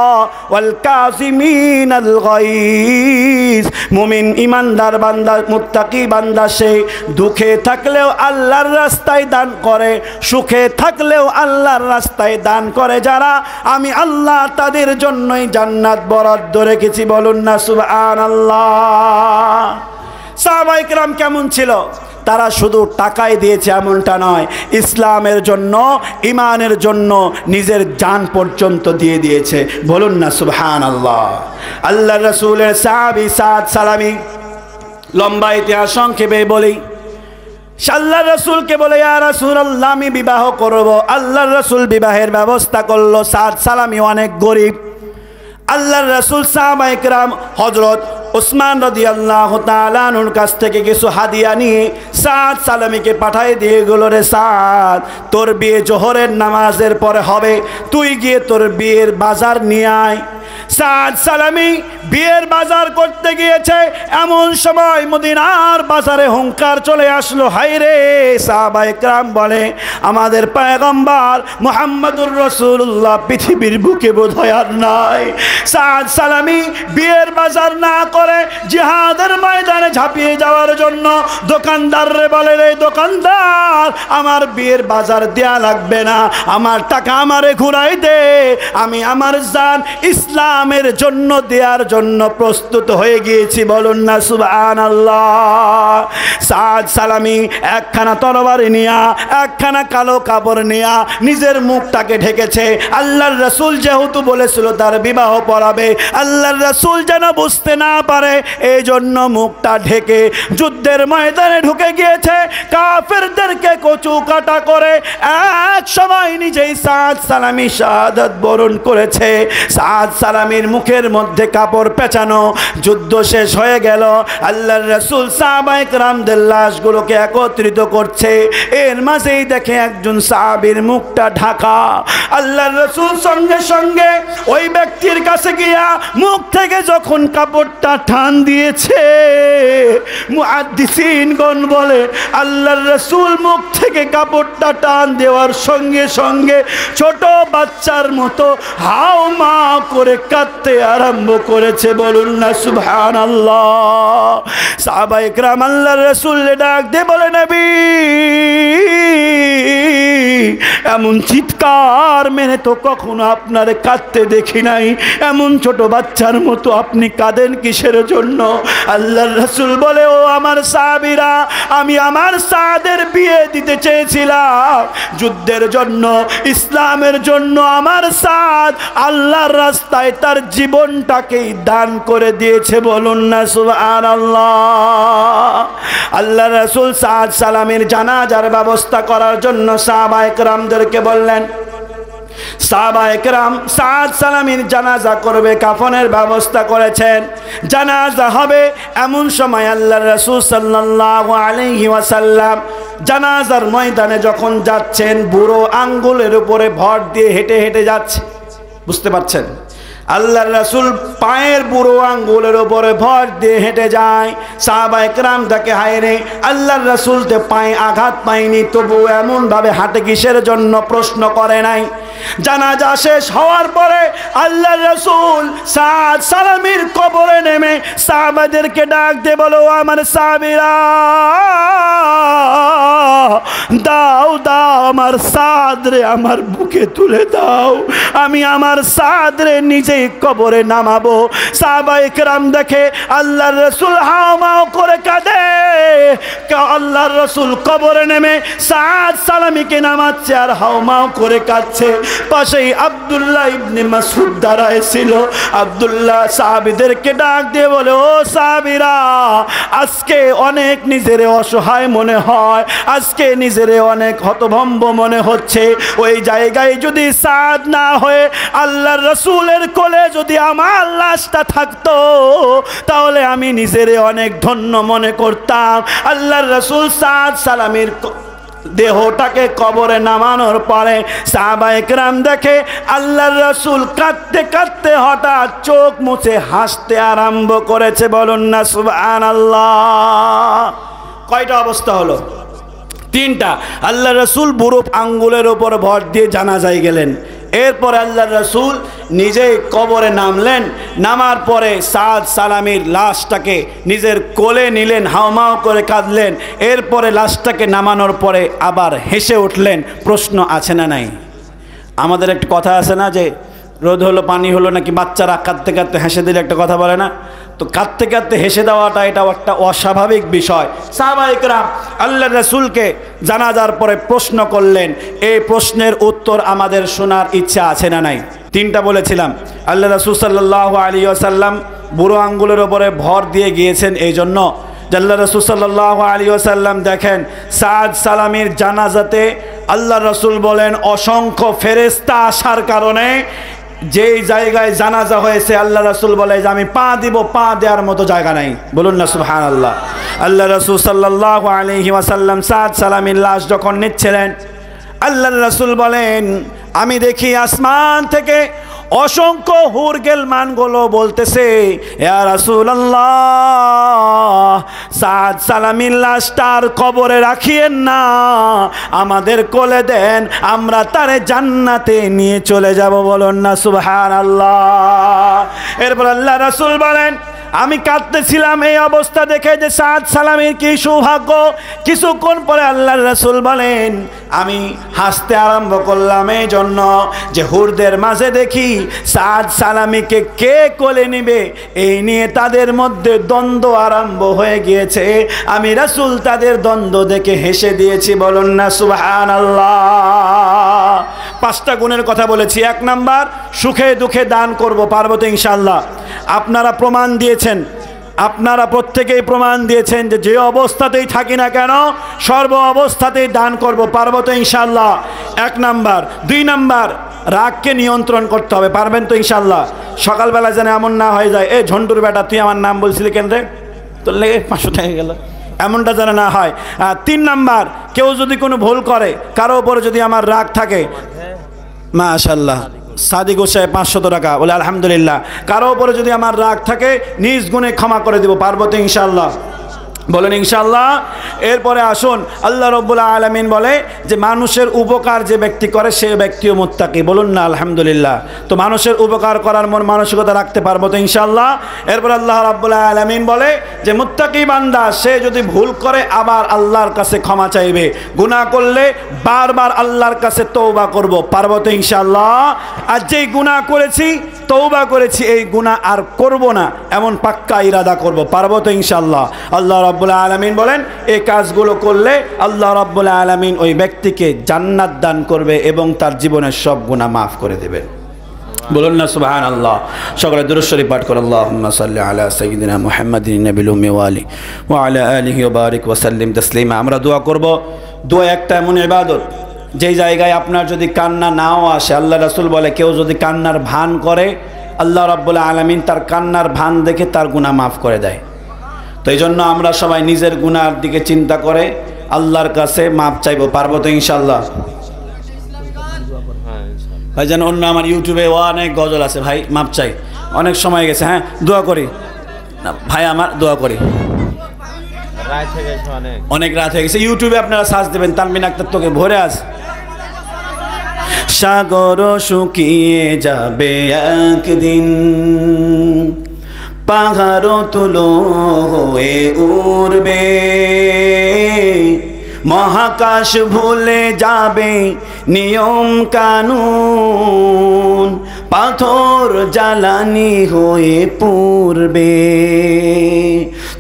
ওয়াল কাযিমিনাল গায়জ। মুমিন ইমানদার বান্দা, মুত্তাকি বান্দা সে দুঃখে থাকলেও আল্লাহর রাস্তায় দান করে, সুখে থাকলেও আল্লাহর রাস্তায় দান করে যারা, আমি আল্লাহ তাদের জন্যই জান্নাত বরাদ্দ রেখেছি। বলুন না সুবহানাল্লাহ। সাহাবায়ে কেরাম কেমন ছিল? তারা শুধু টাকাই দিয়েছে এমনটা নয়, ইসলামের জন্য, ইমানের জন্য নিজের জান পর্যন্ত দিয়ে দিয়েছে। বলুন না সুবহানাল্লাহ। আল্লাহ রাসূলের সাহাবী সাদ সালামি, লম্বা ইতিহাস সংক্ষেপে বলি। আল্লাহ রাসূলকে বলে ইয়া রাসূলুল্লাহ আমি বিবাহ করব। আল্লাহ রাসূল বিবাহের ব্যবস্থা করলো। সাদ সালামি অনেক গরিব। আল্লাহর রাসূল সাহাবায়ে কেরাম হযরত উসমান রাদিয়াল্লাহু তাআলা আনহুর কাছ থেকে কিছু হাদিয়া নিয়ে সাদ সালামিকে পাঠিয়ে দিয়ে গেল, রে সাদ তোর বিয়ে জোহরের নামাজের পরে হবে, তুই গিয়ে তোর বিয়ের বাজার নিয়ে আয়। সাদ সালামি বিয়ের বাজার করতে গিয়েছে, এমন সময় মদিনার বাজারে হুঙ্কার চলে আসলো। হায় রে, সাহাবায়ে কেরাম বলে আমাদের পয়গম্বর মুহাম্মদুর রাসূলুল্লাহ পৃথিবীর বুকে বোধহয় আর নাই। সাদ সালামি বিয়ের বাজার না করে জিহাদের ময়দানে ঝাঁপিয়ে যাওয়ার জন্য দোকানদাররে বলে, রে দোকানদার আমার বিয়ের বাজার দেয়া লাগবে না, আমার টাকা আমারে ঘুরাই দে, আমি আমার জান ইসলাম ইসলামের জন্য দেওয়ার জন্য প্রস্তুত হয়ে গিয়েছি, বলুন না সুবহানাল্লাহ। সাদ সালামি একখানা তরবারি নিয়া, একখানা কালো কাপড় নিয়া নিজের মুখটাকে ঢেকেছে। আল্লাহর রাসূল যেহেতু বলেছিল তার বিবাহ পড়াবে, আল্লাহর রাসূল যেন বুঝতে না পারে এই জন্য মুখটা ঢেকে যুদ্ধের ময়দানে ঢুকে গিয়েছে। কাফেরদেরকে কচু কাটা করে এক সময় নিজেই সাদ সালামি শাহাদাত বরণ করেছে। সাদ সালামির মুখের মধ্যে কাপড় পেঁচানো। যুদ্ধ শেষ হয়ে গেল। আল্লাহর রাসূল সাহাবায়ে কেরামদের লাশগুলোকে একত্রিত করছে। এর মাঝেই দেখে একজন সাহাবীর মুখটা ঢাকা। আল্লাহর রাসূল সঙ্গে সঙ্গে ওই ব্যক্তির কাছে গিয়া মুখ থেকে যখন কাপড়টা টান দিয়েছে, মুহাদ্দিসিনগণ বলে আল্লাহর রাসূল মুখ থেকে কাপড়টা টান দেওয়ার সঙ্গে সঙ্গে ছোট বাচ্চার মতো হাউমাউ করে কাঁদতে আরম্ভ করেছে, বলুন না সুবহানাল্লাহ। সাহাবায়ে কেরাম আল্লাহর রাসূলকে ডাক দিয়ে বলে, নবী এমন চিৎকার মেরে তো কখনো আপনার কাঁদতে দেখি নাই, এমন ছোট বাচ্চার মতো আপনি কাঁদেন কিসের জন্য? আল্লাহর রাসূল বলে, ও আমার সাহাবীরা, আমি আমার সাদের বিয়ে দিতে চেয়েছিলাম যুদ্ধের জন্য, ইসলামের জন্য। আমার সাদ আল্লাহর রাস্তায় তার জীবনটাকেই দান করে দিয়েছে, বলুন না সুবহানাল্লাহ। আল্লাহর রাসূল সাদ সালামের জানাজার ব্যবস্থা করার জন্য সাহাবায়ে কেরামদেরকে বললেন। সাহাবায়ে কেরাম সাদ সালামের জানাজা করবে, কাফনের ব্যবস্থা করেছেন। জানাজা হবে এমন সময় আল্লাহর রাসূল সাল্লাল্লাহু আলাইহি ওয়াসাল্লাম জানাজার ময়দানে যখন যাচ্ছেন, বুড়ো আঙ্গুলের উপরে ভর দিয়ে হেঁটে হেঁটে যাচ্ছে। বুঝতে পারছেন? আল্লাহর রাসূল পায়ের বুড়ো আঙ্গুলের উপরে ভর দিয়ে হেঁটে যায়। সাহাবায়ে কেরাম তাকে, হায়রে আল্লাহর রাসূল তো পায়ে আঘাত পায়নি, তবু এমনভাবে হাঁটে কিসের জন্য প্রশ্ন করে নাই। জানাজা শেষ হওয়ার পরে আল্লাহর রাসূল সাদ সালামির কবরে নেমে সাহাবাদেরকে ডাক দিয়ে বলো, আমার সাহাবীরা, দাও দাও আমার সাদরে আমার বুকে তুলে দাও, আমি আমার সাদরে নিজেই কবরে নামাবো। সাহাবায়ে কেরাম দেখে আল্লাহর রাসূল হাওমাও করে কাঁদে। আল্লাহর রাসূল কবরে নেমে সাদ সালামিকে নামাচ্ছে আর হাওমাও করে কাঁদছে। পাশেই আব্দুল্লাহ ইবনে মাসউদ দাঁড়ায় ছিল। আব্দুল্লাহ সাহাবীদেরকে ডাক দিয়ে বলে, ও সাহাবীরা, আজকে অনেক নিজেরে অসহায় মনে হয়, আজকে নিজেরে অনেক হতভম্ব মনে হচ্ছে। ওই জায়গায় যদি সাদ না হয়ে আল্লাহর রাসূলের কোলে যদি আমার লাশটা থাকতো, তাহলে আমি নিজেরে অনেক ধন্য মনে করতাম। আল্লাহর রাসূল সাদ সালামের দেহটাকে কবরে নামানোর পরে সাহাবায়ে কেরাম দেখে আল্লাহর রাসূল কাঁদতে কাঁদতে হঠাৎ চোখ মুছে হাসতে আরম্ভ করেছে, বলুন না সুবহানাল্লাহ। কয়টা অবস্থা হলো? তিনটা। আল্লাহর রাসূল বুড়ো আঙ্গুলের উপর ভর দিয়ে জানাজায় গেলেন। এরপর আল্লাহর রাসূল নিজেই কবরে নামলেন। নামার পরে সাদ সালামির লাশটাকে নিজের কোলে নিলেন, হাওমাও করে কাঁদলেন। এরপরে লাশটাকে নামানোর পরে আবার হেসে উঠলেন। প্রশ্ন আছে না নাই? আমাদের একটা কথা আছে না যে রোদ হলো পানি হলো নাকি বাচ্চারা কাঁদতে কাঁদতে হেসে দিলে একটা কথা বলে না? তো কাঁদতে কাঁদতে হেসে দেওয়াটা এটাও একটা অস্বাভাবিক বিষয়। সাহাবায়ে কেরাম আল্লাহর রাসূলকে জানাজার পরে প্রশ্ন করলেন। এই প্রশ্নের উত্তর আমাদের শোনার ইচ্ছা আছে না নাই? তিনটা বলেছিলাম। আল্লাহ রাসূল সাল্লাল্লাহু আলাইহি ওয়াসাল্লাম বুড়ো আঙ্গুলের ওপরে ভর দিয়ে গিয়েছেন এই জন্য। আল্লাহ রাসূল সাল্লাল্লাহু আলাইহি ওয়াসাল্লাম দেখেন সাদ সালামের জানাজাতে আল্লাহ রাসূল বলেন অসংখ্য ফেরেশতা আসার কারণে যেই জায়গায় জানাজা হয়েছে আল্লাহ রাসূল বলে যে আমি পা দিব, পা দেওয়ার মতো জায়গা নাই, বলুন না সুবহানাল্লাহ। আল্লাহ রাসূল সাল্লাল্লাহু আলাইহি ওয়াসাল্লাম সাদ সালামের লাশ যখন নিচ্ছিলেন, আল্লাহ রাসূল বলেন আমি দেখি আসমান থেকে অসংখ্য হুর গেলমানগুলো বলতেছে, ইয়া রাসূলুল্লাহ, সাদ সালামের লাশটার কবরে রাখিয়েন না, আমাদের কোলে দেন, আমরা তারে জান্নাতে নিয়ে চলে যাব, বলুন না সুবহানাল্লাহ। এরপর আল্লাহ রাসূল বলেন আমি কাঁদতেছিলাম এই অবস্থা দেখে যে সাদ সালামের কি সৌভাগ্য। কিছুক্ষণ পরে আল্লাহর রাসূল বলেন আমি হাসতে আরম্ভ করলাম এই জন্য যে হুরদের মাঝে দেখি সাদ সালামিকে কে কোলে নিবে এই নিয়ে তাদের মধ্যে দ্বন্দ্ব আরম্ভ হয়ে গিয়েছে। আমি রাসূল তাদের দ্বন্দ্ব দেখে হেসে দিয়েছি, বলুন না সুবহানাল্লাহ। 5টা গুণের কথা বলেছি। 1 নাম্বার, সুখে দুঃখে দান করব, পারবো তো ইনশাআল্লাহ। আপনারা প্রমাণ দিয়েছেন, আপনারা প্রত্যেকেই প্রমাণ দিয়েছেন যে যে অবস্থাতেই থাকি না কেন সর্ব অবস্থাতেই দান করব, পারবো তো ইনশাআল্লাহ। 1 নাম্বার। 2 নাম্বার, রাগকে নিয়ন্ত্রণ করতে হবে, পারবেন তো ইনশাআল্লাহ। সকালবেলা যেন এমন না হয়ে যায়, এই ঝন্টুর বেটা তুই আমার নাম বলছিলি কেন রে, তোর লেগে 500 টাকা গেল, এমনটা যেন না হয়। 3 নাম্বার, কেউ যদি কোনো ভুল করে, কারো উপরে যদি আমার রাগ থাকে, মাশাআল্লাহ সাদিক হোসেন 500 টাকা বলে আলহামদুলিল্লাহ, কারো উপরে যদি আমার রাগ থাকে নিজ গুণে ক্ষমা করে দেব, পারবো তো ইনশাআল্লাহ, বলেন ইনশাআল্লাহ। এরপরে আসুন, আল্লাহ রাব্বুল আলামিন বলে যে মানুষের উপকার যে ব্যক্তি করে সে ব্যক্তিও মুত্তাকি, বলুন না আলহামদুলিল্লাহ। তো মানুষের উপকার করার মন মানসিকতা রাখতে পারবো তো ইনশাআল্লাহ। এরপর আল্লাহ রাব্বুল আলামিন বলে যে মুত্তাকি বান্দা সে যদি ভুল করে আবার আল্লাহর কাছে ক্ষমা চাইবে, গুনাহ করলে বারবার আল্লাহর কাছে তওবা করব, পারবো তো ইনশাআল্লাহ। আর যেই গুনাহ করেছি, তওবা করেছি, এই গুনাহ আর করব না এমন পাক্কা ইরাদা করব, পারবো তো ইনশাআল্লাহ। আল্লাহ রাব্বুল আলামিন বলেন এই কাজগুলো করলে আল্লাহ রাব্বুল আলামিন ওই ব্যক্তিকে জান্নাত দান করবে এবং তার জীবনের সব গুনাহ মাফ করে দেবেন, বলুন না সুবহানাল্লাহ। সকলে দুরূদ শরীফ পাঠ করুন, আল্লাহুম্মা সাল্লি আলা সাইয়্যিদিনা মুহাম্মাদিন নাবিয়্যিল উম্মি ওয়া আলা আলিহি ওয়া বারিক ওয়া সাল্লিম তাসলিমা। আমরা দোয়া করব। দোয়া একটা এমন ইবাদত যেই জায়গায় আপনার যদি কান্না নাও আসে, আল্লাহ রাসূল বলে কেউ যদি কান্নার ভান করে আল্লাহ রাব্বুল আলামিন তার কান্নার ভান দেখে তার গুনাহ মাফ করে দেয়। তো এই জন্য আমরা সবাই নিজের গুনার দিকে চিন্তা করে আল্লাহর কাছে মাপ চাইবো, পারবো তো ইনশাআল্লাহ। ভাই যেন অন্য আমার ইউটিউবে অনেক গজল আছে, ভাই মাপ চাই, অনেক সময় গেছে। হ্যাঁ দোয়া করি না ভাই, আমার দোয়া করি, অনেক রাত হয়ে গেছে। ইউটিউবে আপনারা সার্চ দেবেন তানবিন আক্তার তোকে ভরে আছে। সাগর শুকিয়ে যাবে একদিন, পাহাড় তুলো হয়ে উড়বে, মহাকাশ ভুলে যাবে নিয়ম কানুন, পাথর জ্বালানি হয়ে পুড়বে,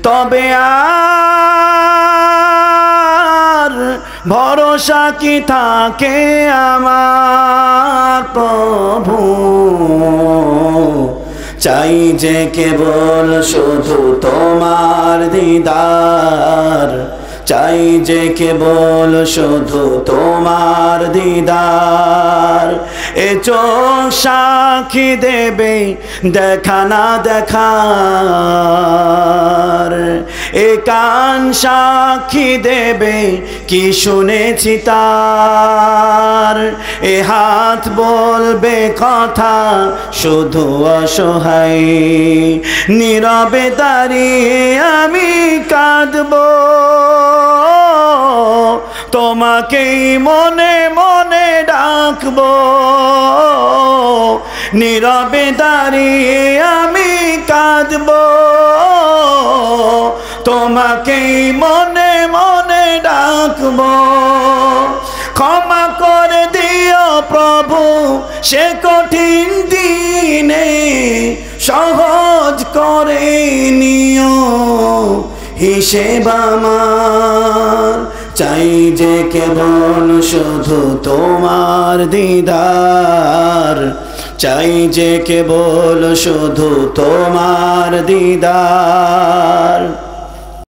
তবে আর ভরসা কি থাকে আমার প্রভু, চাই যে কেবল শুধু তোমার দিদার, চাই যে কেবল শুধু তোমার দিদার। এ চোখ সাক্ষী দেবে দেখা না দেখার, এ কান সাক্ষী দেবে কি শুনেছি তার, এ হাত বলবে কথা শুধু অসহায়, নীরবে দাঁড়িয়ে আমি কাঁদবো, তোমাকেই মনে মনে ডাকবো, নীরবে দাঁড়িয়ে আমি কাঁদবো, তোমাকেই মনে মনে ডাকবো। ক্ষমা করে দিও প্রভু সে কঠিন দিনে, সহজ করে নিও হিসেব আমার, চাই যে কেবল শুধু তোমার দিদার, চাই যে কেবল শুধু তোমার দিদার।